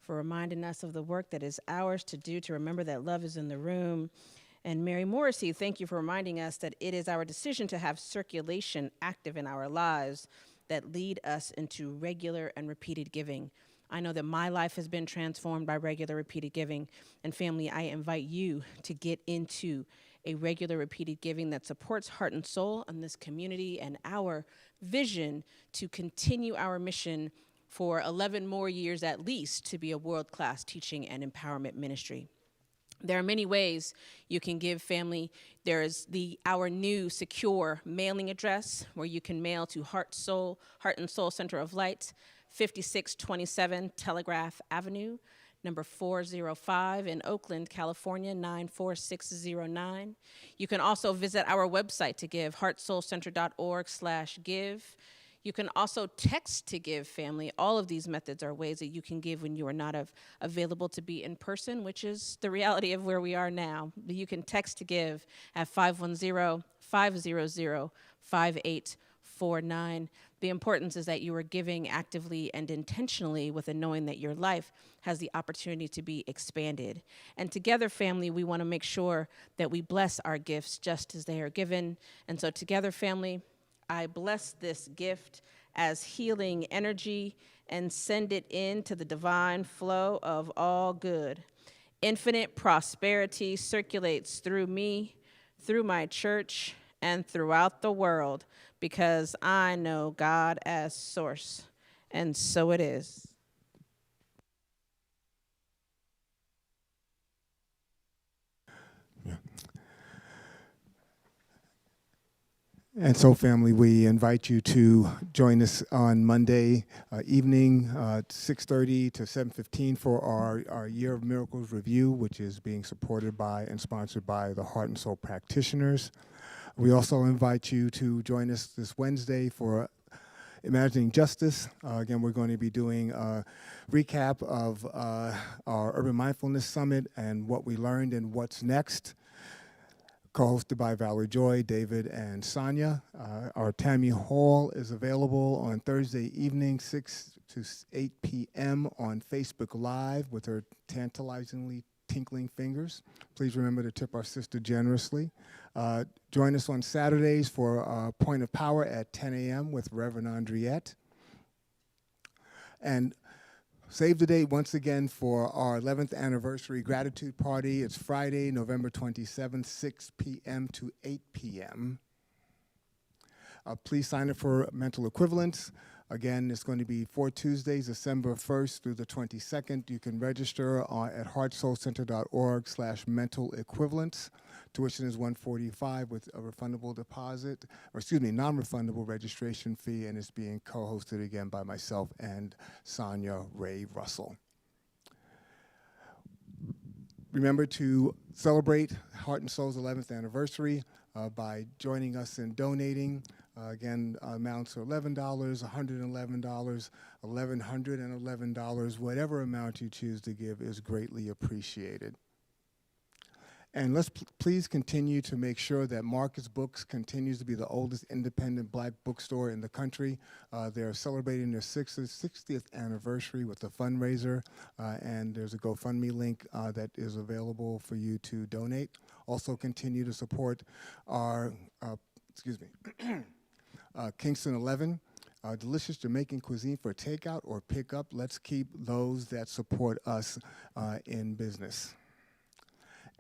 for reminding us of the work that is ours to do to remember that love is in the room. And Mary Morrissey, thank you for reminding us that it is our decision to have circulation active in our lives that lead us into regular and repeated giving. I know that my life has been transformed by regular repeated giving. And family, I invite you to get into a regular repeated giving that supports Heart and Soul and this community and our vision to continue our mission for 11 more years at least to be a world-class teaching and empowerment ministry. There are many ways you can give, family. There is our new secure mailing address where you can mail to Heart and Soul Center of Light, 5627 Telegraph Avenue, number 405 in Oakland, California, 94609. You can also visit our website to give, heartsoulcenter.org/give. You can also text to give, family. All of these methods are ways that you can give when you are not available to be in person, which is the reality of where we are now. You can text to give at 510-500-5849. The importance is that you are giving actively and intentionally with a knowing that your life has the opportunity to be expanded. And together, family, we want to make sure that we bless our gifts just as they are given. And so together, family, I bless this gift as healing energy and send it into the divine flow of all good. Infinite prosperity circulates through me, through my church, and throughout the world because I know God as source. And so it is. And so, family, we invite you to join us on Monday evening, 6:30 to 7:15, for our Year of Miracles review, which is being supported by and sponsored by the Heart and Soul practitioners. We also invite you to join us this Wednesday for Imagining Justice. Again, we're going to be doing a recap of our Urban Mindfulness Summit and what we learned and what's next. Co-hosted by Valerie Joy, David, and Sonia. Our Tammy Hall is available on Thursday evening, 6 to 8 p.m. on Facebook Live with her tantalizingly tinkling fingers. Please remember to tip our sister generously. Join us on Saturdays for Point of Power at 10 a.m. with Reverend Andriette. And save the date once again for our 11th anniversary gratitude party. It's Friday, November 27th, 6 p.m. to 8 p.m. Please sign up for Mental Equivalence. Again, it's going to be 4 Tuesdays, December 1st through the 22nd. You can register at heartsoulcenter.org/mental equivalence. Tuition is $145 with a refundable deposit, non-refundable registration fee, and it's being co-hosted again by myself and Sonia Ray Russell. Remember to celebrate Heart and Soul's 11th anniversary by joining us in donating. Again, amounts are $11, $111, $1,111. Whatever amount you choose to give is greatly appreciated. And let's please continue to make sure that Marcus Books continues to be the oldest independent black bookstore in the country. They're celebrating their 60th anniversary with a fundraiser, and there's a GoFundMe link that is available for you to donate. Also continue to support our, Kingston 11, delicious Jamaican cuisine for takeout or pickup. Let's keep those that support us in business.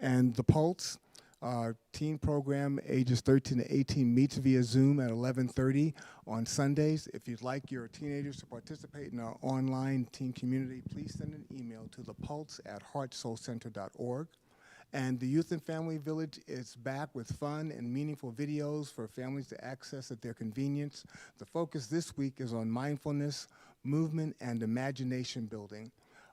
And The Pulse, our teen program, ages 13 to 18, meets via Zoom at 11:30 on Sundays. If you'd like your teenagers to participate in our online teen community, please send an email to thepulse@heartsoulcenter.org. And the Youth and Family Village is back with fun and meaningful videos for families to access at their convenience. The focus this week is on mindfulness, movement, and imagination building.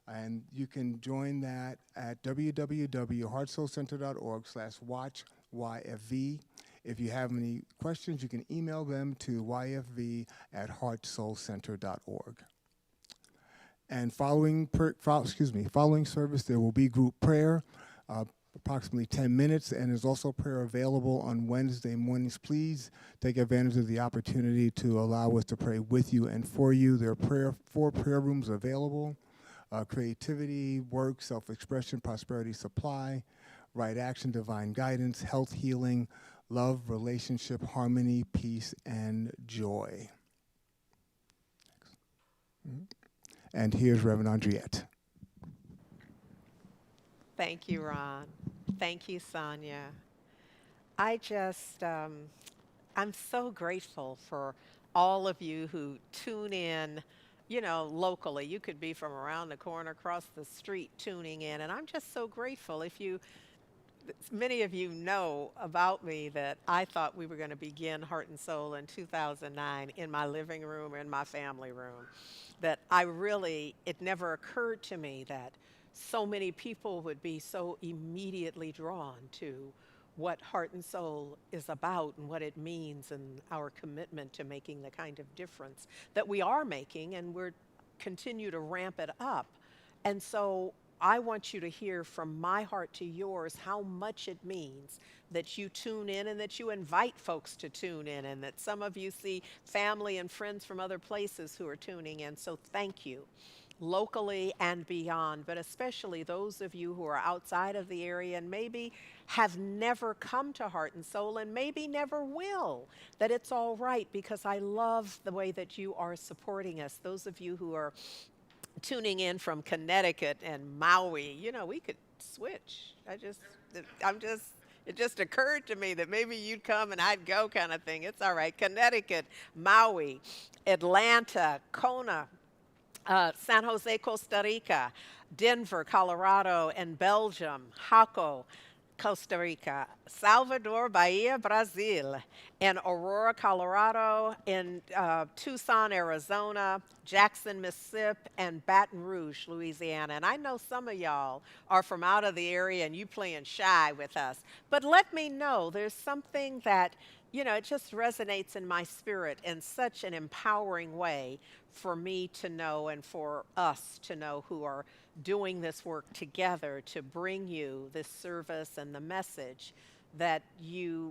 And you can join that at www.heartsoulcenter.org/watch-YFV. If you have any questions, you can email them to yfv@heartsoulcenter.org. And following service, there will be group prayer, approximately 10 minutes, and there's also prayer available on Wednesday mornings. Please take advantage of the opportunity to allow us to pray with you and for you. There are 4 prayer rooms available. Creativity, work, self-expression, prosperity, supply, right action, divine guidance, health, healing, love, relationship, harmony, peace, and joy. And here's Reverend Andriette. Thank you, Ron. Thank you, Sonia. I'm so grateful for all of you who tune in, locally. You could be from around the corner, across the street tuning in. And I'm just so grateful. Many of you know about me that I thought we were going to begin Heart and Soul in 2009 in my living room or in my family room. It never occurred to me that so many people would be so immediately drawn to what Heart and Soul is about and what it means and our commitment to making the kind of difference that we are making, and we're continue to ramp it up. And so I want you to hear from my heart to yours how much it means that you tune in and that you invite folks to tune in, and that some of you see family and friends from other places who are tuning in. So thank you. locally and beyond, but especially those of you who are outside of the area and maybe have never come to Heart and Soul and maybe never will, that it's all right because I love the way that you are supporting us. Those of you who are tuning in from Connecticut and Maui, we could switch. It just occurred to me that maybe you'd come and I'd go kind of thing. It's all right. Connecticut, Maui, Atlanta, Kona, San Jose, Costa Rica, Denver, Colorado, and Belgium, Jaco, Costa Rica, Salvador, Bahia, Brazil, in Aurora, Colorado, in Tucson, Arizona, Jackson, Mississippi, and Baton Rouge, Louisiana. And I know some of y'all are from out of the area and you playing shy with us. But let me know, there's something that, it just resonates in my spirit in such an empowering way for me to know and for us to know who are doing this work together to bring you this service and the message that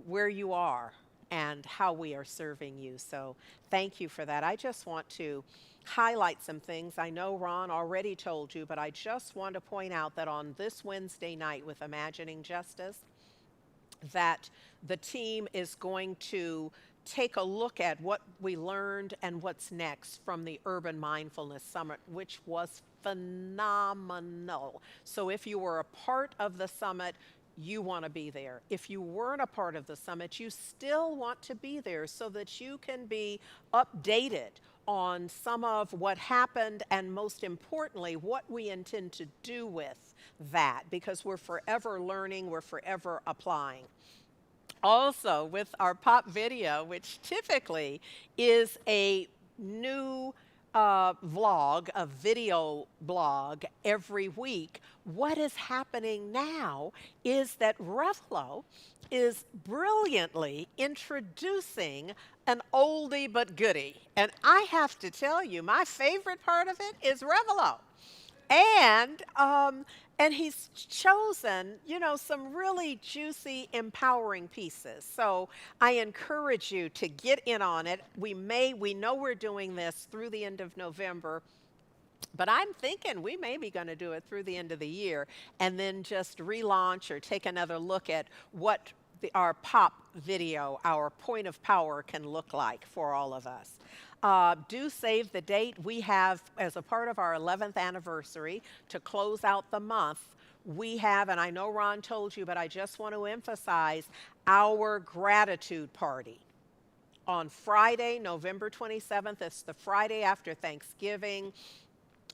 where you are and how we are serving you. So thank you for that. I just want to highlight some things. I know Ron already told you, but I just want to point out that on this Wednesday night with Imagining Justice, that the team is going to take a look at what we learned and what's next from the Urban Mindfulness Summit, which was phenomenal. So if you were a part of the summit, you want to be there. If you weren't a part of the summit, you still want to be there so that you can be updated on some of what happened and most importantly, what we intend to do with that, because we're forever learning, we're forever applying. Also, with our pop video, which typically is a new vlog, a video blog every week, what is happening now is that Revlo is brilliantly introducing an oldie but goodie. And I have to tell you, my favorite part of it is Revlo. And he's chosen, some really juicy, empowering pieces. So I encourage you to get in on it. We know we're doing this through the end of November, but I'm thinking we may be going to do it through the end of the year and then just relaunch or take another look at what our pop video, our point of power can look like for all of us. Do save the date. We have, as a part of our 11th anniversary, to close out the month, we have, and I know Ron told you, but I just want to emphasize, our gratitude party. On Friday, November 27th, it's the Friday after Thanksgiving.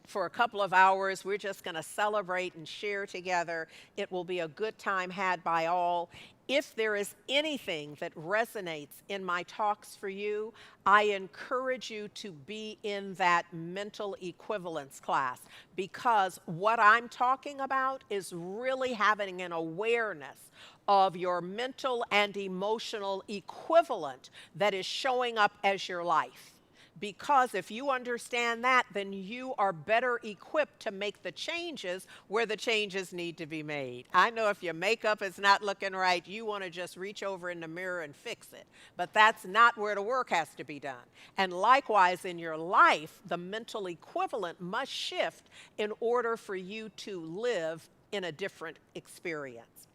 For a couple of hours, we're just going to celebrate and share together. It will be a good time had by all. If there is anything that resonates in my talks for you, I encourage you to be in that mental equivalence class, because what I'm talking about is really having an awareness of your mental and emotional equivalent that is showing up as your life. Because if you understand that, then you are better equipped to make the changes where the changes need to be made. I know if your makeup is not looking right, you want to just reach over in the mirror and fix it. But that's not where the work has to be done. And likewise, in your life, the mental equivalent must shift in order for you to live in a different experience.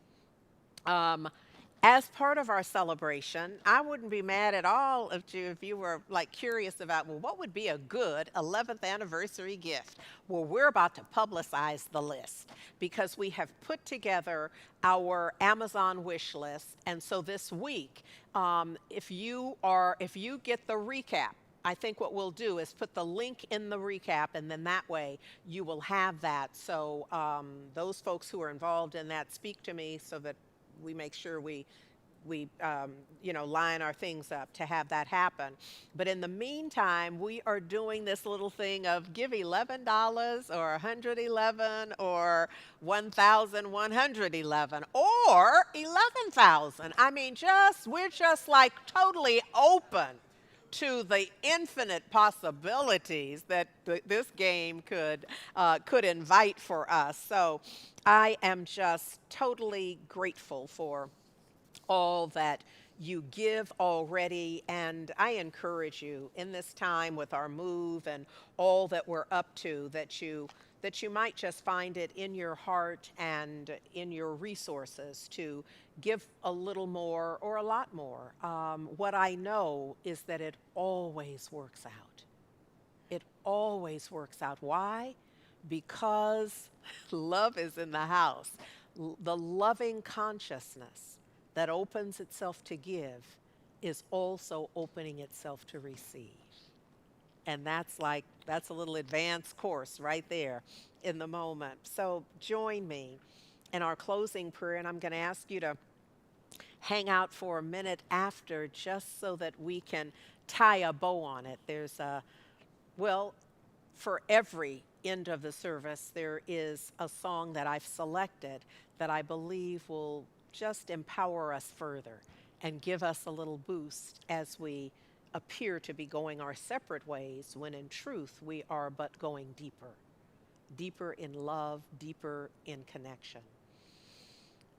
As part of our celebration, I wouldn't be mad at all if you were curious about, well, what would be a good 11th anniversary gift? Well, we're about to publicize the list because we have put together our Amazon wish list. And so this week, if you get the recap, I think what we'll do is put the link in the recap, and then that way you will have that. So those folks who are involved in that, speak to me so that we make sure we line our things up to have that happen. But in the meantime, we are doing this little thing of give $11 or 111 or 1,111 or 11,000. I mean, we're just totally open to the infinite possibilities that this game could invite for us. So I am just totally grateful for all that you give already. And I encourage you in this time with our move and all that we're up to, that you might just find it in your heart and in your resources to give a little more or a lot more. What I know is that it always works out. It always works out. Why? Because love is in the house. The loving consciousness that opens itself to give is also opening itself to receive. And that's a little advanced course right there in the moment. So join me in our closing prayer, and I'm going to ask you to hang out for a minute after, just so that we can tie a bow on it. There's for every end of the service, there is a song that I've selected that I believe will just empower us further and give us a little boost as we appear to be going our separate ways, when in truth we are but going deeper, deeper in love, deeper in connection.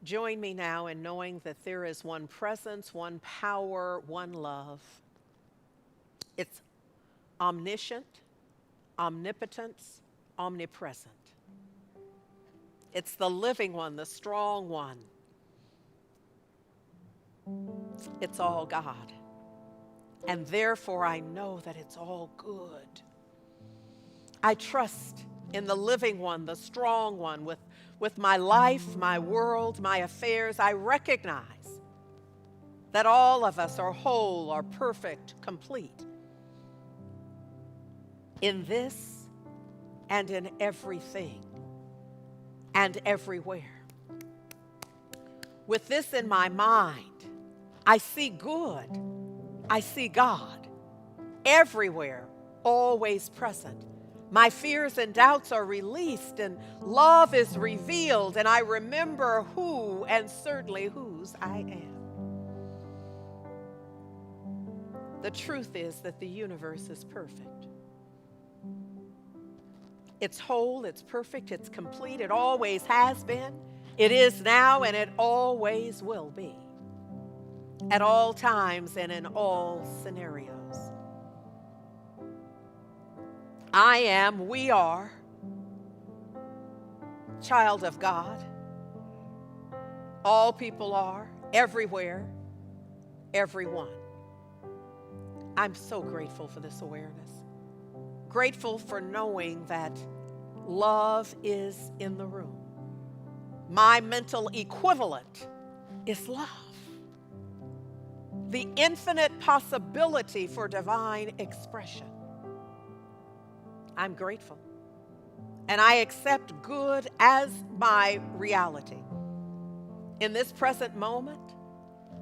Join me now in knowing that there is one presence, one power, one love. It's omniscient, omnipotent, omnipresent. It's the living one, the strong one. It's all God. And therefore I know that it's all good. I trust in the living one, the strong one, with my life, my world, my affairs. I recognize that all of us are whole, are perfect, complete in this and in everything and everywhere. With this in my mind, I see good. I see God everywhere, always present. My fears and doubts are released, and love is revealed, and I remember who and certainly whose I am. The truth is that the universe is perfect. It's whole, it's perfect, it's complete. It always has been, it is now, and it always will be. At all times and in all scenarios. We are child of God. All people are, everywhere, everyone. I'm so grateful for this awareness. Grateful for knowing that love is in the room. My mental equivalent is love. The infinite possibility for divine expression. I'm grateful. And I accept good as my reality. In this present moment,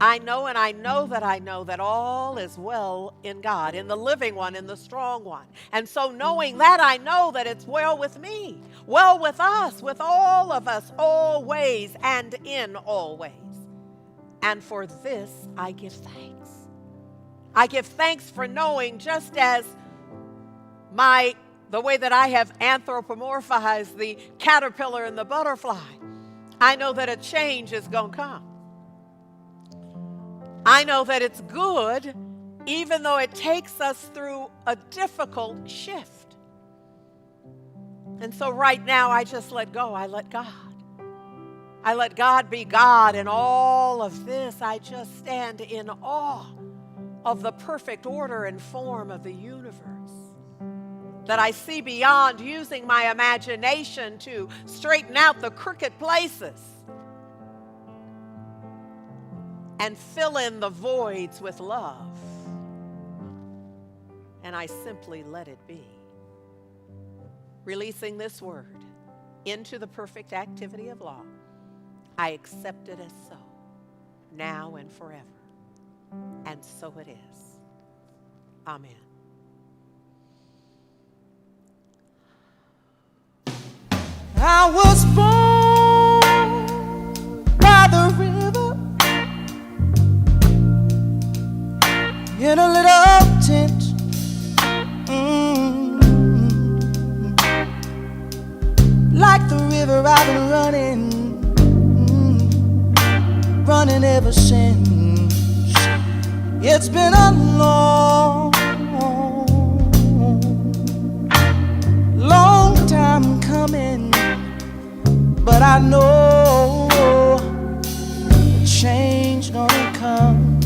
I know that all is well in God, in the living one, in the strong one. And so knowing that, I know that it's well with me, well with us, with all of us, always and in all ways. And for this, I give thanks. I give thanks for knowing, just as the way that I have anthropomorphized the caterpillar and the butterfly, I know that a change is going to come. I know that it's good, even though it takes us through a difficult shift. And so right now, I just let go. I let God. I let God be God in all of this. I just stand in awe of the perfect order and form of the universe that I see beyond, using my imagination to straighten out the crooked places and fill in the voids with love. And I simply let it be. Releasing this word into the perfect activity of law, I accept it as so, now and forever. And so it is. Amen. I was born by the river in a little tent. Like the river I've been running ever since. It's been a long, long time coming, but I know change gonna come.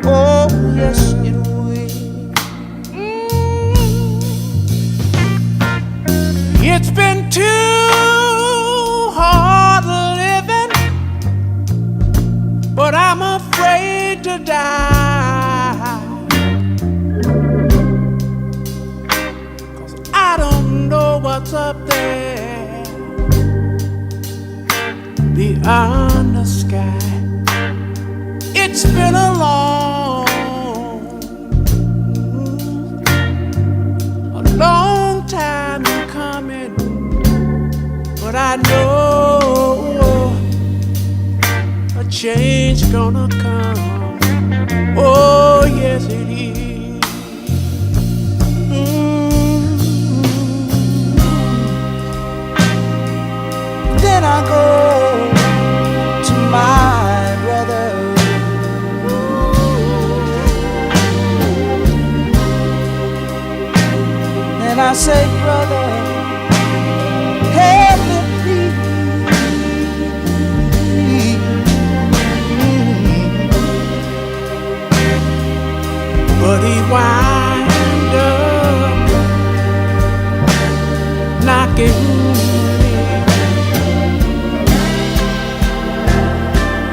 Oh, yes, it will. It's been too hard living, but I'm afraid to die. 'Cause I don't know what's up there beyond the sky. It's been a long time coming, but I know a change gonna come. Oh, yes, it is. Then I go to my brother. And I say, brother, help me please. But he wind up knocking me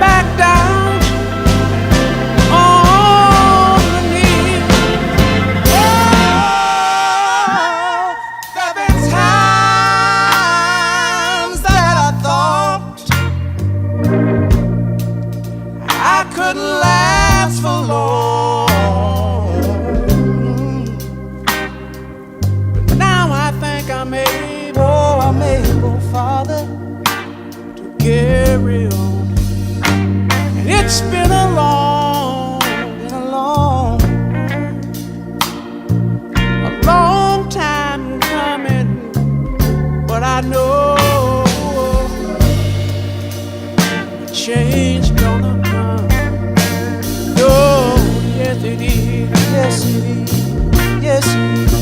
back down on the knee. There've been times that I thought I couldn't last for long, but now I think I'm able, Father, to carry on. And it's been a long time coming, but I know change gonna come. Oh, yes it is. Yes it is. Yes it is.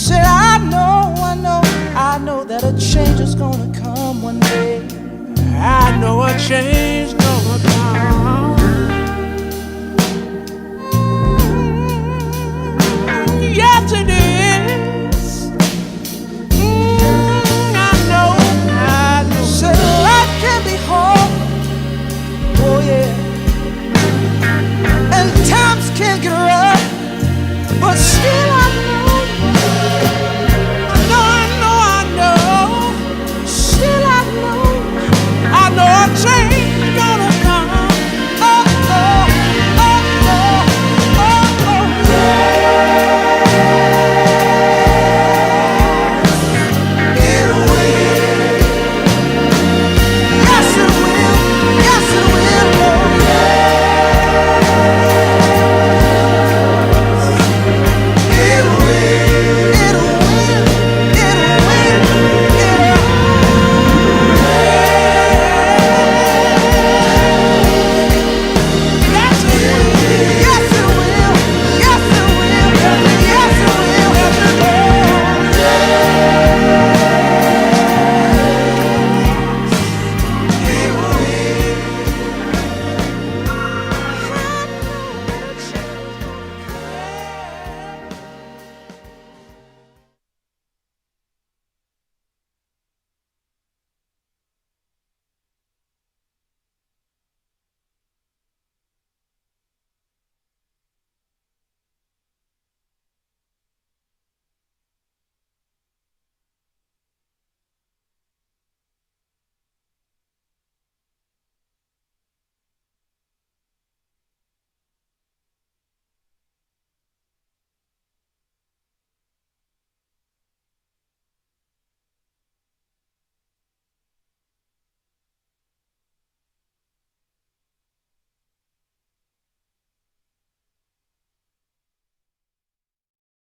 Said I know that a change is gonna come one day. I know a change gonna come.